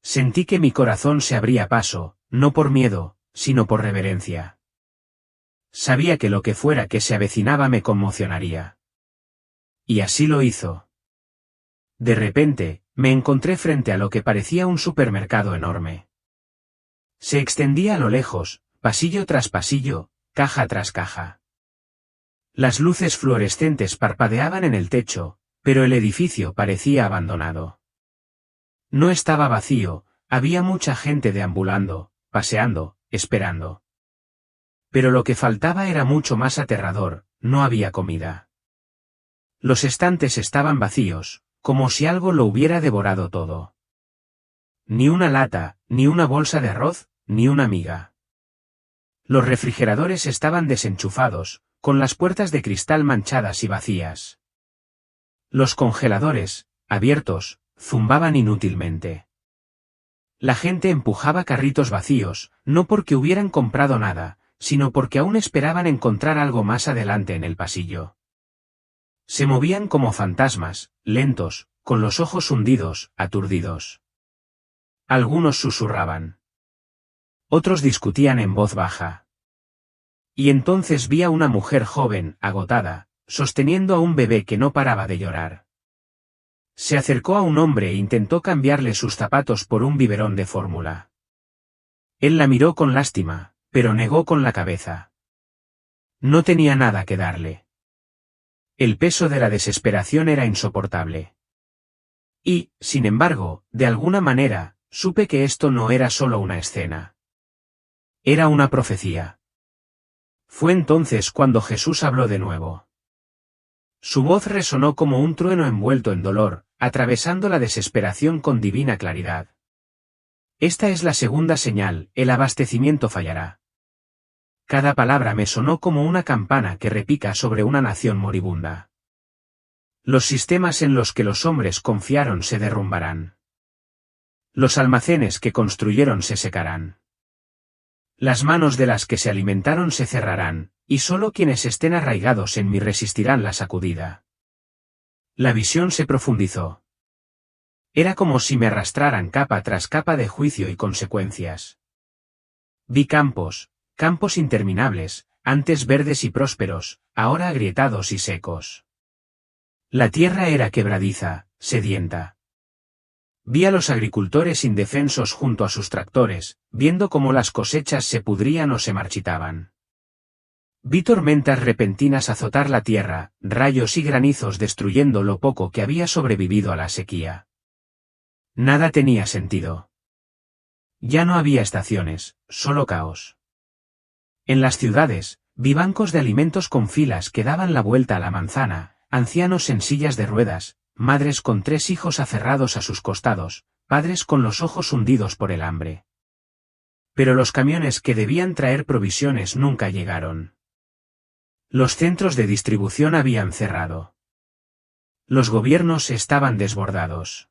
Sentí que mi corazón se abría paso, no por miedo, sino por reverencia. Sabía que lo que fuera que se avecinaba me conmocionaría. Y así lo hizo. De repente, me encontré frente a lo que parecía un supermercado enorme. Se extendía a lo lejos, pasillo tras pasillo, caja tras caja. Las luces fluorescentes parpadeaban en el techo, pero el edificio parecía abandonado. No estaba vacío, había mucha gente deambulando, paseando, esperando. Pero lo que faltaba era mucho más aterrador, no había comida. Los estantes estaban vacíos, como si algo lo hubiera devorado todo. Ni una lata, ni una bolsa de arroz, ni una miga. Los refrigeradores estaban desenchufados, con las puertas de cristal manchadas y vacías. Los congeladores, abiertos, zumbaban inútilmente. La gente empujaba carritos vacíos, no porque hubieran comprado nada, sino porque aún esperaban encontrar algo más adelante en el pasillo. Se movían como fantasmas, lentos, con los ojos hundidos, aturdidos. Algunos susurraban. Otros discutían en voz baja. Y entonces vi a una mujer joven, agotada, sosteniendo a un bebé que no paraba de llorar. Se acercó a un hombre e intentó cambiarle sus zapatos por un biberón de fórmula. Él la miró con lástima, pero negó con la cabeza. No tenía nada que darle. El peso de la desesperación era insoportable. Y, sin embargo, de alguna manera, supe que esto no era solo una escena. Era una profecía. Fue entonces cuando Jesús habló de nuevo. Su voz resonó como un trueno envuelto en dolor, atravesando la desesperación con divina claridad. Esta es la segunda señal, el abastecimiento fallará. Cada palabra me sonó como una campana que repica sobre una nación moribunda. Los sistemas en los que los hombres confiaron se derrumbarán. Los almacenes que construyeron se secarán. Las manos de las que se alimentaron se cerrarán, y solo quienes estén arraigados en mí resistirán la sacudida. La visión se profundizó. Era como si me arrastraran capa tras capa de juicio y consecuencias. Vi campos, campos interminables, antes verdes y prósperos, ahora agrietados y secos. La tierra era quebradiza, sedienta. Vi a los agricultores indefensos junto a sus tractores, viendo cómo las cosechas se pudrían o se marchitaban. Vi tormentas repentinas azotar la tierra, rayos y granizos destruyendo lo poco que había sobrevivido a la sequía. Nada tenía sentido. Ya no había estaciones, solo caos. En las ciudades, vi bancos de alimentos con filas que daban la vuelta a la manzana, ancianos en sillas de ruedas, madres con 3 hijos aferrados a sus costados, padres con los ojos hundidos por el hambre. Pero los camiones que debían traer provisiones nunca llegaron. Los centros de distribución habían cerrado. Los gobiernos estaban desbordados.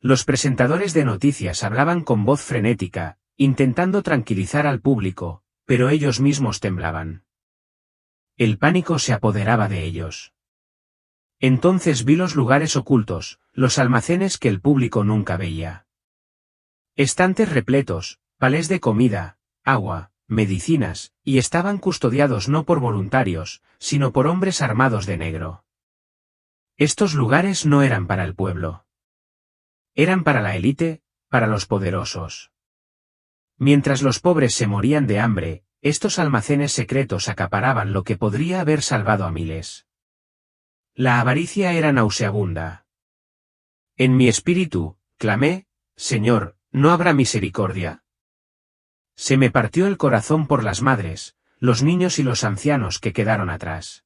Los presentadores de noticias hablaban con voz frenética, intentando tranquilizar al público, pero ellos mismos temblaban. El pánico se apoderaba de ellos. Entonces vi los lugares ocultos, los almacenes que el público nunca veía. Estantes repletos, palés de comida, agua, medicinas, y estaban custodiados no por voluntarios, sino por hombres armados de negro. Estos lugares no eran para el pueblo. Eran para la élite, para los poderosos. Mientras los pobres se morían de hambre, estos almacenes secretos acaparaban lo que podría haber salvado a miles. La avaricia era nauseabunda. En mi espíritu, clamé, Señor, ¿no habrá misericordia? Se me partió el corazón por las madres, los niños y los ancianos que quedaron atrás.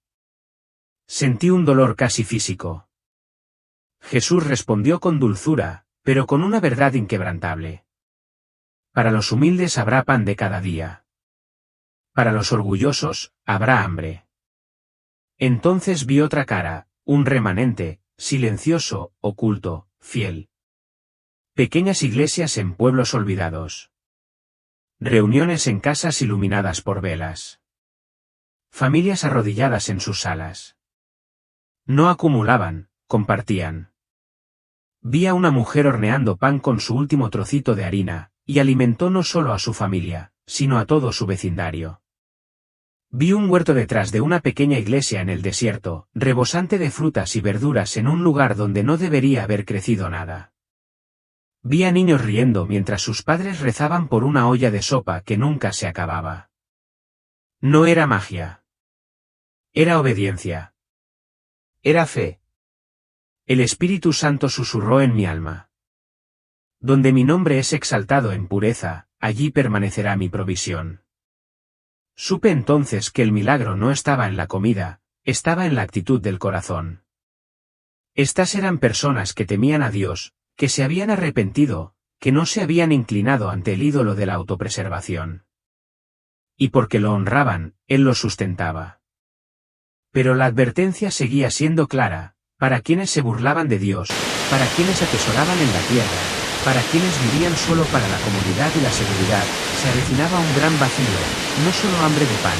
Sentí un dolor casi físico. Jesús respondió con dulzura, pero con una verdad inquebrantable. Para los humildes habrá pan de cada día. Para los orgullosos, habrá hambre. Entonces vi otra cara, un remanente, silencioso, oculto, fiel. Pequeñas iglesias en pueblos olvidados. Reuniones en casas iluminadas por velas. Familias arrodilladas en sus salas. No acumulaban, compartían. Vi a una mujer horneando pan con su último trocito de harina, y alimentó no solo a su familia, sino a todo su vecindario. Vi un huerto detrás de una pequeña iglesia en el desierto, rebosante de frutas y verduras en un lugar donde no debería haber crecido nada. Vi a niños riendo mientras sus padres rezaban por una olla de sopa que nunca se acababa. No era magia. Era obediencia. Era fe. El Espíritu Santo susurró en mi alma. Donde mi nombre es exaltado en pureza, allí permanecerá mi provisión. Supe entonces que el milagro no estaba en la comida, estaba en la actitud del corazón. Estas eran personas que temían a Dios, que se habían arrepentido, que no se habían inclinado ante el ídolo de la autopreservación. Y porque lo honraban, Él los sustentaba. Pero la advertencia seguía siendo clara, para quienes se burlaban de Dios, para quienes atesoraban en la tierra, para quienes vivían solo para la comodidad y la seguridad, se avecinaba un gran vacío, no solo hambre de pan,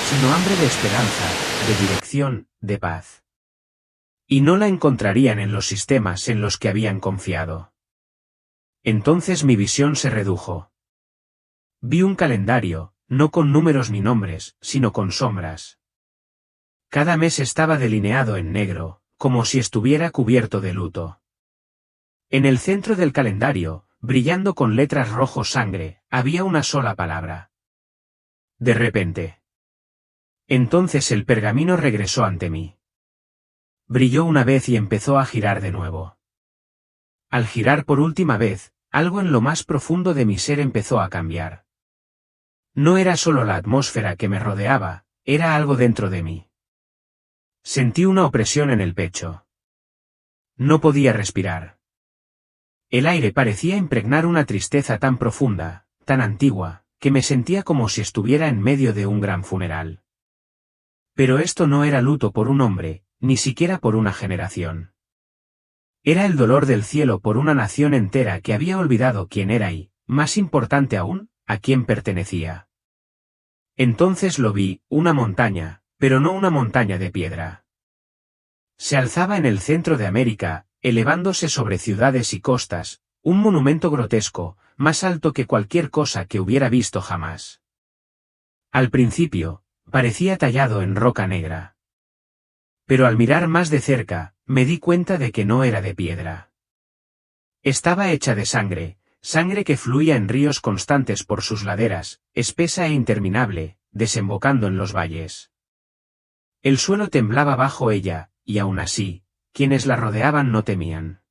sino hambre de esperanza, de dirección, de paz. Y no la encontrarían en los sistemas en los que habían confiado. Entonces mi visión se redujo. Vi un calendario, no con números ni nombres, sino con sombras. Cada mes estaba delineado en negro, como si estuviera cubierto de luto. En el centro del calendario, brillando con letras rojo sangre, había una sola palabra. De repente. Entonces el pergamino regresó ante mí. Brilló una vez y empezó a girar de nuevo. Al girar por última vez, algo en lo más profundo de mi ser empezó a cambiar. No era solo la atmósfera que me rodeaba, era algo dentro de mí. Sentí una opresión en el pecho. No podía respirar. El aire parecía impregnar una tristeza tan profunda, tan antigua, que me sentía como si estuviera en medio de un gran funeral. Pero esto no era luto por un hombre, ni siquiera por una generación. Era el dolor del cielo por una nación entera que había olvidado quién era y, más importante aún, a quién pertenecía. Entonces lo vi, una montaña, pero no una montaña de piedra. Se alzaba en el centro de América, elevándose sobre ciudades y costas, un monumento grotesco, más alto que cualquier cosa que hubiera visto jamás. Al principio, parecía tallado en roca negra. Pero al mirar más de cerca, me di cuenta de que no era de piedra. Estaba hecha de sangre, sangre que fluía en ríos constantes por sus laderas, espesa e interminable, desembocando en los valles. El suelo temblaba bajo ella, y aún así, quienes la rodeaban no temían.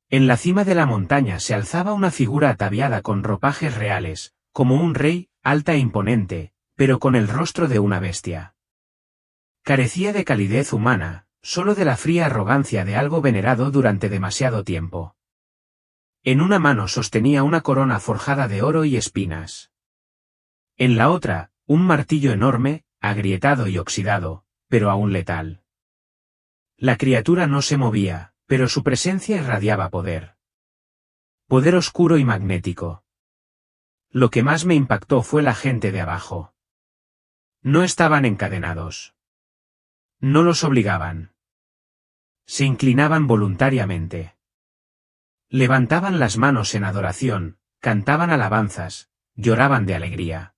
En la cima de la montaña se alzaba una figura ataviada con ropajes reales, como un rey, alta e imponente, pero con el rostro de una bestia. Carecía de calidez humana, solo de la fría arrogancia de algo venerado durante demasiado tiempo. En una mano sostenía una corona forjada de oro y espinas. En la otra, un martillo enorme, agrietado y oxidado, pero aún letal. La criatura no se movía, pero su presencia irradiaba poder. Poder oscuro y magnético. Lo que más me impactó fue la gente de abajo. No estaban encadenados. No los obligaban. Se inclinaban voluntariamente. Levantaban las manos en adoración, cantaban alabanzas, lloraban de alegría.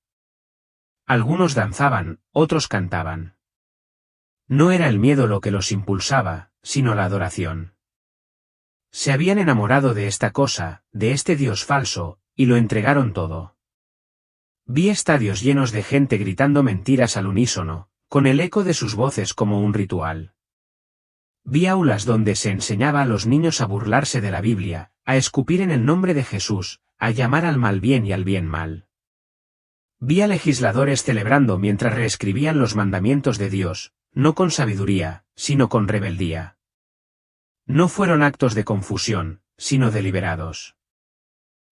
Algunos danzaban, otros cantaban. No era el miedo lo que los impulsaba, sino la adoración. Se habían enamorado de esta cosa, de este Dios falso, y lo entregaron todo. Vi estadios llenos de gente gritando mentiras al unísono, con el eco de sus voces como un ritual. Vi aulas donde se enseñaba a los niños a burlarse de la Biblia, a escupir en el nombre de Jesús, a llamar al mal bien y al bien mal. Vi a legisladores celebrando mientras reescribían los mandamientos de Dios, no con sabiduría, sino con rebeldía. No fueron actos de confusión, sino deliberados.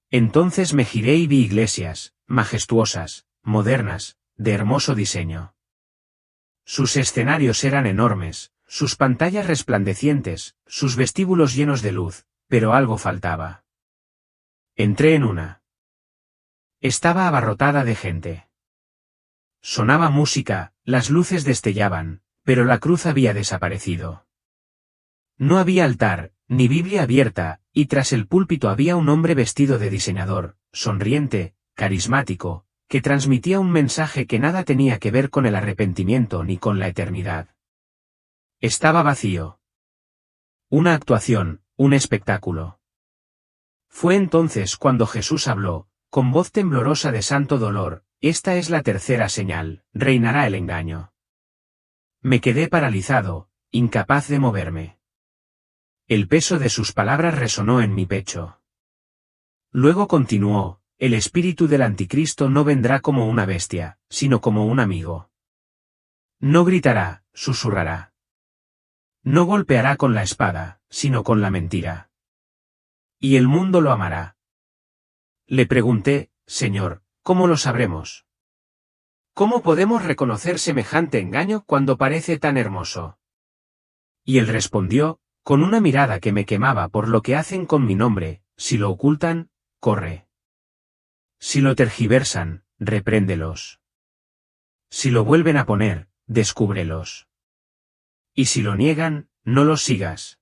Entonces me giré y vi iglesias, majestuosas, modernas, de hermoso diseño. Sus escenarios eran enormes, sus pantallas resplandecientes, sus vestíbulos llenos de luz, pero algo faltaba. Entré en una. Estaba abarrotada de gente. Sonaba música, las luces destellaban, pero la cruz había desaparecido. No había altar, ni Biblia abierta, y tras el púlpito había un hombre vestido de diseñador, sonriente, carismático, que transmitía un mensaje que nada tenía que ver con el arrepentimiento ni con la eternidad. Estaba vacío. Una actuación, un espectáculo. Fue entonces cuando Jesús habló, con voz temblorosa de santo dolor: esta es la tercera señal, reinará el engaño. Me quedé paralizado, incapaz de moverme. El peso de sus palabras resonó en mi pecho. Luego continuó, el espíritu del anticristo no vendrá como una bestia, sino como un amigo. No gritará, susurrará. No golpeará con la espada, sino con la mentira. Y el mundo lo amará. Le pregunté, Señor, ¿cómo lo sabremos? ¿Cómo podemos reconocer semejante engaño cuando parece tan hermoso? Y él respondió, con una mirada que me quemaba por lo que hacen con mi nombre, si lo ocultan, corre. Si lo tergiversan, repréndelos. Si lo vuelven a poner, descúbrelos. Y si lo niegan, no los sigas.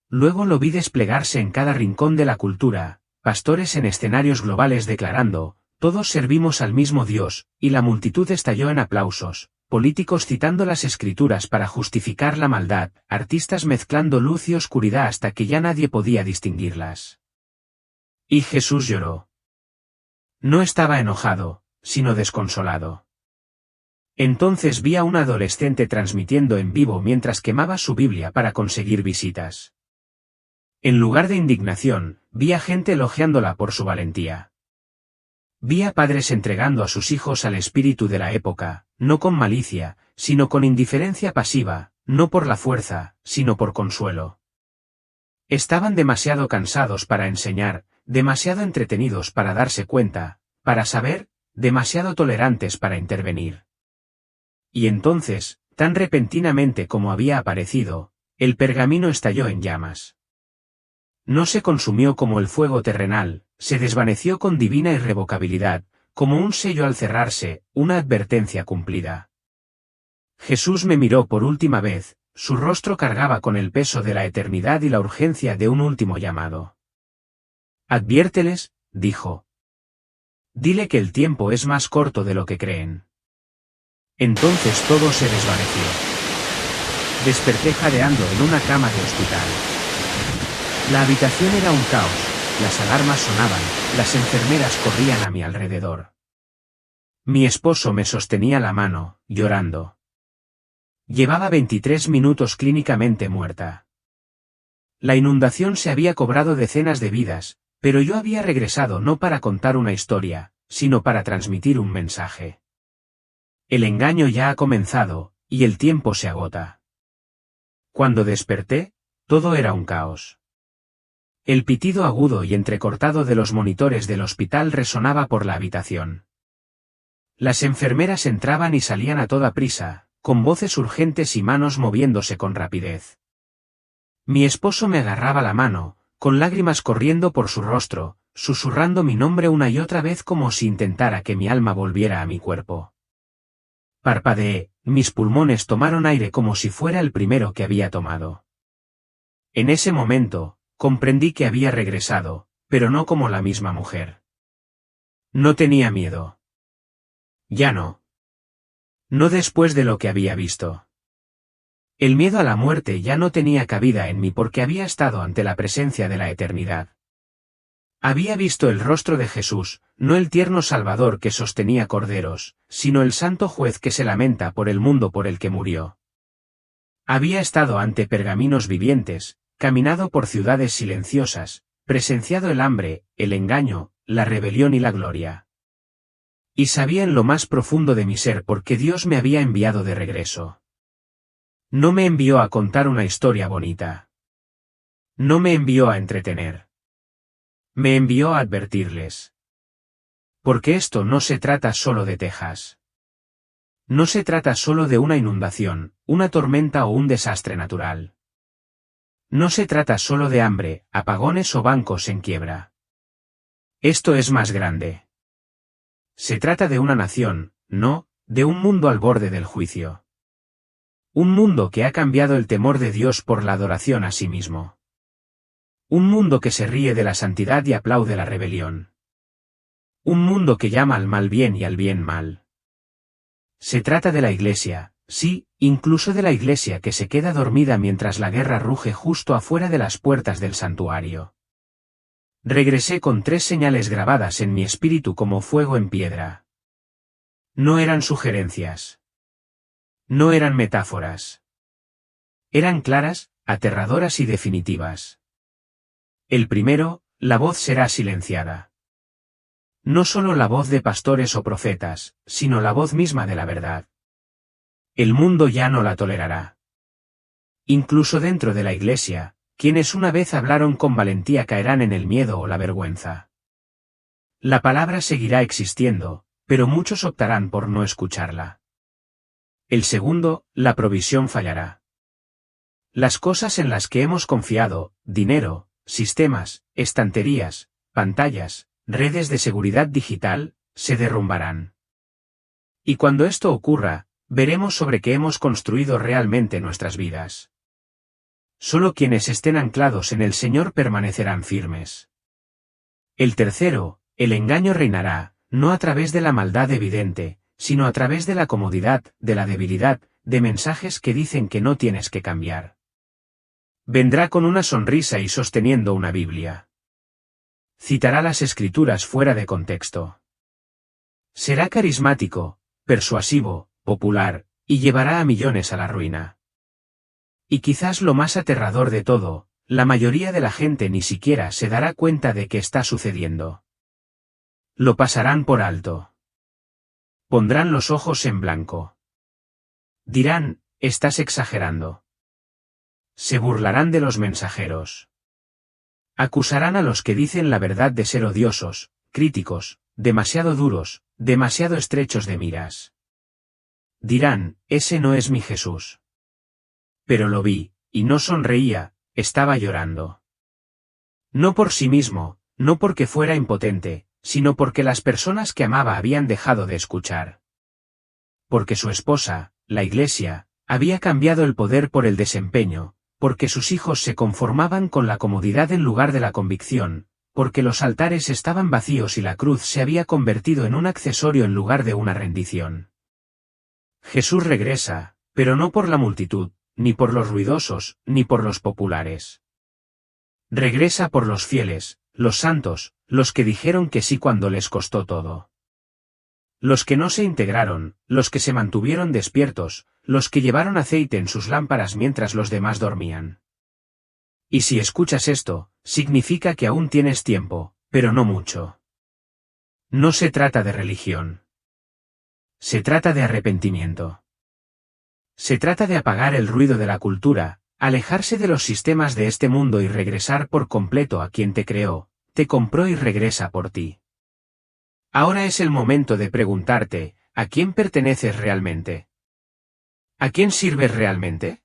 Luego lo vi desplegarse en cada rincón de la cultura, pastores en escenarios globales declarando, todos servimos al mismo Dios, y la multitud estalló en aplausos, políticos citando las escrituras para justificar la maldad, artistas mezclando luz y oscuridad hasta que ya nadie podía distinguirlas. Y Jesús lloró. No estaba enojado, sino desconsolado. Entonces vi a un adolescente transmitiendo en vivo mientras quemaba su Biblia para conseguir visitas. En lugar de indignación, vi a gente elogiándola por su valentía. Vi a padres entregando a sus hijos al espíritu de la época, no con malicia, sino con indiferencia pasiva, no por la fuerza, sino por consuelo. Estaban demasiado cansados para enseñar, demasiado entretenidos para darse cuenta, para saber, demasiado tolerantes para intervenir. Y entonces, tan repentinamente como había aparecido, el pergamino estalló en llamas. No se consumió como el fuego terrenal, se desvaneció con divina irrevocabilidad, como un sello al cerrarse, una advertencia cumplida. Jesús me miró por última vez, su rostro cargaba con el peso de la eternidad y la urgencia de un último llamado. Adviérteles, dijo. Dile que el tiempo es más corto de lo que creen. Entonces todo se desvaneció. Desperté jadeando en una cama de hospital. La habitación era un caos, las alarmas sonaban, las enfermeras corrían a mi alrededor. Mi esposo me sostenía la mano, llorando. Llevaba 23 minutos clínicamente muerta. La inundación se había cobrado decenas de vidas, pero yo había regresado no para contar una historia, sino para transmitir un mensaje. El engaño ya ha comenzado, y el tiempo se agota. Cuando desperté, todo era un caos. El pitido agudo y entrecortado de los monitores del hospital resonaba por la habitación. Las enfermeras entraban y salían a toda prisa, con voces urgentes y manos moviéndose con rapidez. Mi esposo me agarraba la mano, con lágrimas corriendo por su rostro, susurrando mi nombre una y otra vez como si intentara que mi alma volviera a mi cuerpo. Parpadeé, mis pulmones tomaron aire como si fuera el primero que había tomado. En ese momento, comprendí que había regresado, pero no como la misma mujer. No tenía miedo. Ya no. No después de lo que había visto. El miedo a la muerte ya no tenía cabida en mí porque había estado ante la presencia de la eternidad. Había visto el rostro de Jesús, no el tierno Salvador que sostenía corderos, sino el santo juez que se lamenta por el mundo por el que murió. Había estado ante pergaminos vivientes, caminado por ciudades silenciosas, presenciado el hambre, el engaño, la rebelión y la gloria. Y sabía en lo más profundo de mi ser por qué Dios me había enviado de regreso. No me envió a contar una historia bonita. No me envió a entretener. Me envió a advertirles. Porque esto no se trata solo de Texas. No se trata solo de una inundación, una tormenta o un desastre natural. No se trata solo de hambre, apagones o bancos en quiebra. Esto es más grande. Se trata de una nación, no, de un mundo al borde del juicio. Un mundo que ha cambiado el temor de Dios por la adoración a sí mismo. Un mundo que se ríe de la santidad y aplaude la rebelión. Un mundo que llama al mal bien y al bien mal. Se trata de la Iglesia, sí, incluso de la Iglesia que se queda dormida mientras la guerra ruge justo afuera de las puertas del santuario. Regresé con 3 señales grabadas en mi espíritu como fuego en piedra. No eran sugerencias. No eran metáforas. Eran claras, aterradoras y definitivas. El primero, la voz será silenciada. No solo la voz de pastores o profetas, sino la voz misma de la verdad. El mundo ya no la tolerará. Incluso dentro de la Iglesia, quienes una vez hablaron con valentía caerán en el miedo o la vergüenza. La palabra seguirá existiendo, pero muchos optarán por no escucharla. El segundo, la provisión fallará. Las cosas en las que hemos confiado, dinero, sistemas, estanterías, pantallas, redes de seguridad digital, se derrumbarán. Y cuando esto ocurra, veremos sobre qué hemos construido realmente nuestras vidas. Solo quienes estén anclados en el Señor permanecerán firmes. El tercero, el engaño reinará, no a través de la maldad evidente, sino a través de la comodidad, de la debilidad, de mensajes que dicen que no tienes que cambiar. Vendrá con una sonrisa y sosteniendo una Biblia. Citará las Escrituras fuera de contexto. Será carismático, persuasivo, popular, y llevará a millones a la ruina. Y quizás lo más aterrador de todo, la mayoría de la gente ni siquiera se dará cuenta de que está sucediendo. Lo pasarán por alto. Pondrán los ojos en blanco. Dirán, estás exagerando. Se burlarán de los mensajeros. Acusarán a los que dicen la verdad de ser odiosos, críticos, demasiado duros, demasiado estrechos de miras. Dirán, ese no es mi Jesús. Pero lo vi, y no sonreía, estaba llorando. No por sí mismo, no porque fuera impotente, sino porque las personas que amaba habían dejado de escuchar. Porque su esposa, la Iglesia, había cambiado el poder por el desempeño, porque sus hijos se conformaban con la comodidad en lugar de la convicción, porque los altares estaban vacíos y la cruz se había convertido en un accesorio en lugar de una rendición. Jesús regresa, pero no por la multitud, ni por los ruidosos, ni por los populares. Regresa por los fieles, los santos, los que dijeron que sí cuando les costó todo. Los que no se integraron, los que se mantuvieron despiertos, los que llevaron aceite en sus lámparas mientras los demás dormían. Y si escuchas esto, significa que aún tienes tiempo, pero no mucho. No se trata de religión. Se trata de arrepentimiento. Se trata de apagar el ruido de la cultura, alejarse de los sistemas de este mundo y regresar por completo a quien te creó, te compró y regresa por ti. Ahora es el momento de preguntarte, ¿a quién perteneces realmente? ¿A quién sirves realmente?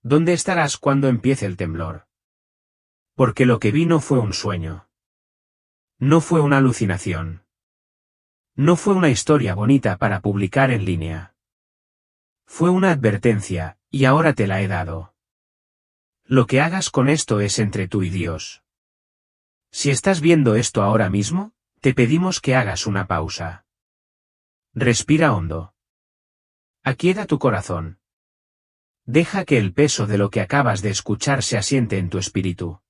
¿Dónde estarás cuando empiece el temblor? Porque lo que vi no fue un sueño. No fue una alucinación. No fue una historia bonita para publicar en línea. Fue una advertencia, y ahora te la he dado. Lo que hagas con esto es entre tú y Dios. Si estás viendo esto ahora mismo, te pedimos que hagas una pausa. Respira hondo. Aquieta tu corazón. Deja que el peso de lo que acabas de escuchar se asiente en tu espíritu.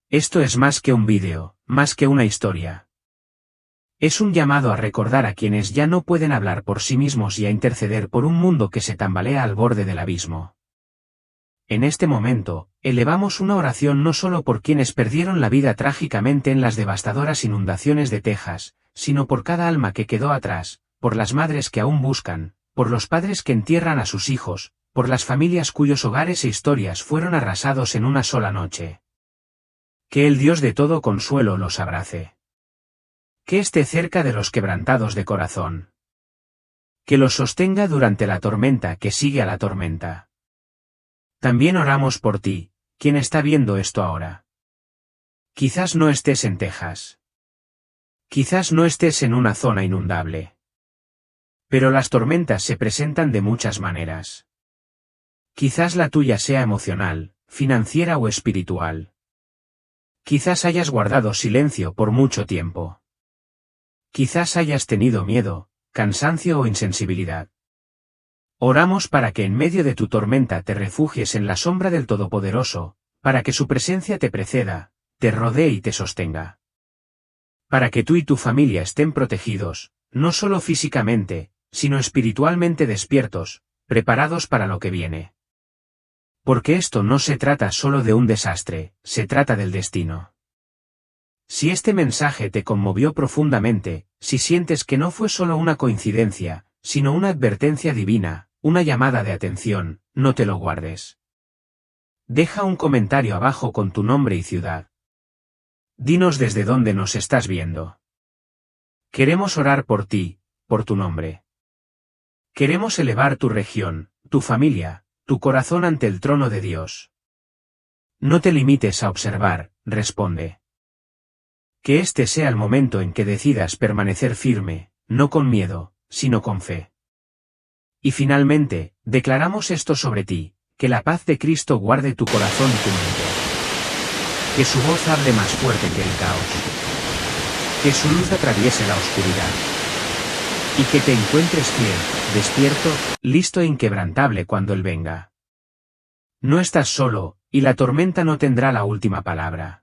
Esto es más que un vídeo, más que una historia. Es un llamado a recordar a quienes ya no pueden hablar por sí mismos y a interceder por un mundo que se tambalea al borde del abismo. En este momento, elevamos una oración no solo por quienes perdieron la vida trágicamente en las devastadoras inundaciones de Texas, sino por cada alma que quedó atrás, por las madres que aún buscan, por los padres que entierran a sus hijos, por las familias cuyos hogares e historias fueron arrasados en una sola noche. Que el Dios de todo consuelo los abrace. Que esté cerca de los quebrantados de corazón. Que los sostenga durante la tormenta que sigue a la tormenta. También oramos por ti, quien está viendo esto ahora. Quizás no estés en Texas. Quizás no estés en una zona inundable. Pero las tormentas se presentan de muchas maneras. Quizás la tuya sea emocional, financiera o espiritual. Quizás hayas guardado silencio por mucho tiempo. Quizás hayas tenido miedo, cansancio o insensibilidad. Oramos para que en medio de tu tormenta te refugies en la sombra del Todopoderoso, para que su presencia te preceda, te rodee y te sostenga. Para que tú y tu familia estén protegidos, no solo físicamente, sino espiritualmente despiertos, preparados para lo que viene. Porque esto no se trata solo de un desastre, se trata del destino. Si este mensaje te conmovió profundamente, si sientes que no fue solo una coincidencia, sino una advertencia divina, una llamada de atención, no te lo guardes. Deja un comentario abajo con tu nombre y ciudad. Dinos desde dónde nos estás viendo. Queremos orar por ti, por tu nombre. Queremos elevar tu región, tu familia, tu corazón ante el trono de Dios. No te limites a observar, responde. Que este sea el momento en que decidas permanecer firme, no con miedo, sino con fe. Y finalmente, declaramos esto sobre ti, que la paz de Cristo guarde tu corazón y tu mente. Que su voz hable más fuerte que el caos. Que su luz atraviese la oscuridad. Y que te encuentres fiel, despierto, listo e inquebrantable cuando Él venga. No estás solo, y la tormenta no tendrá la última palabra.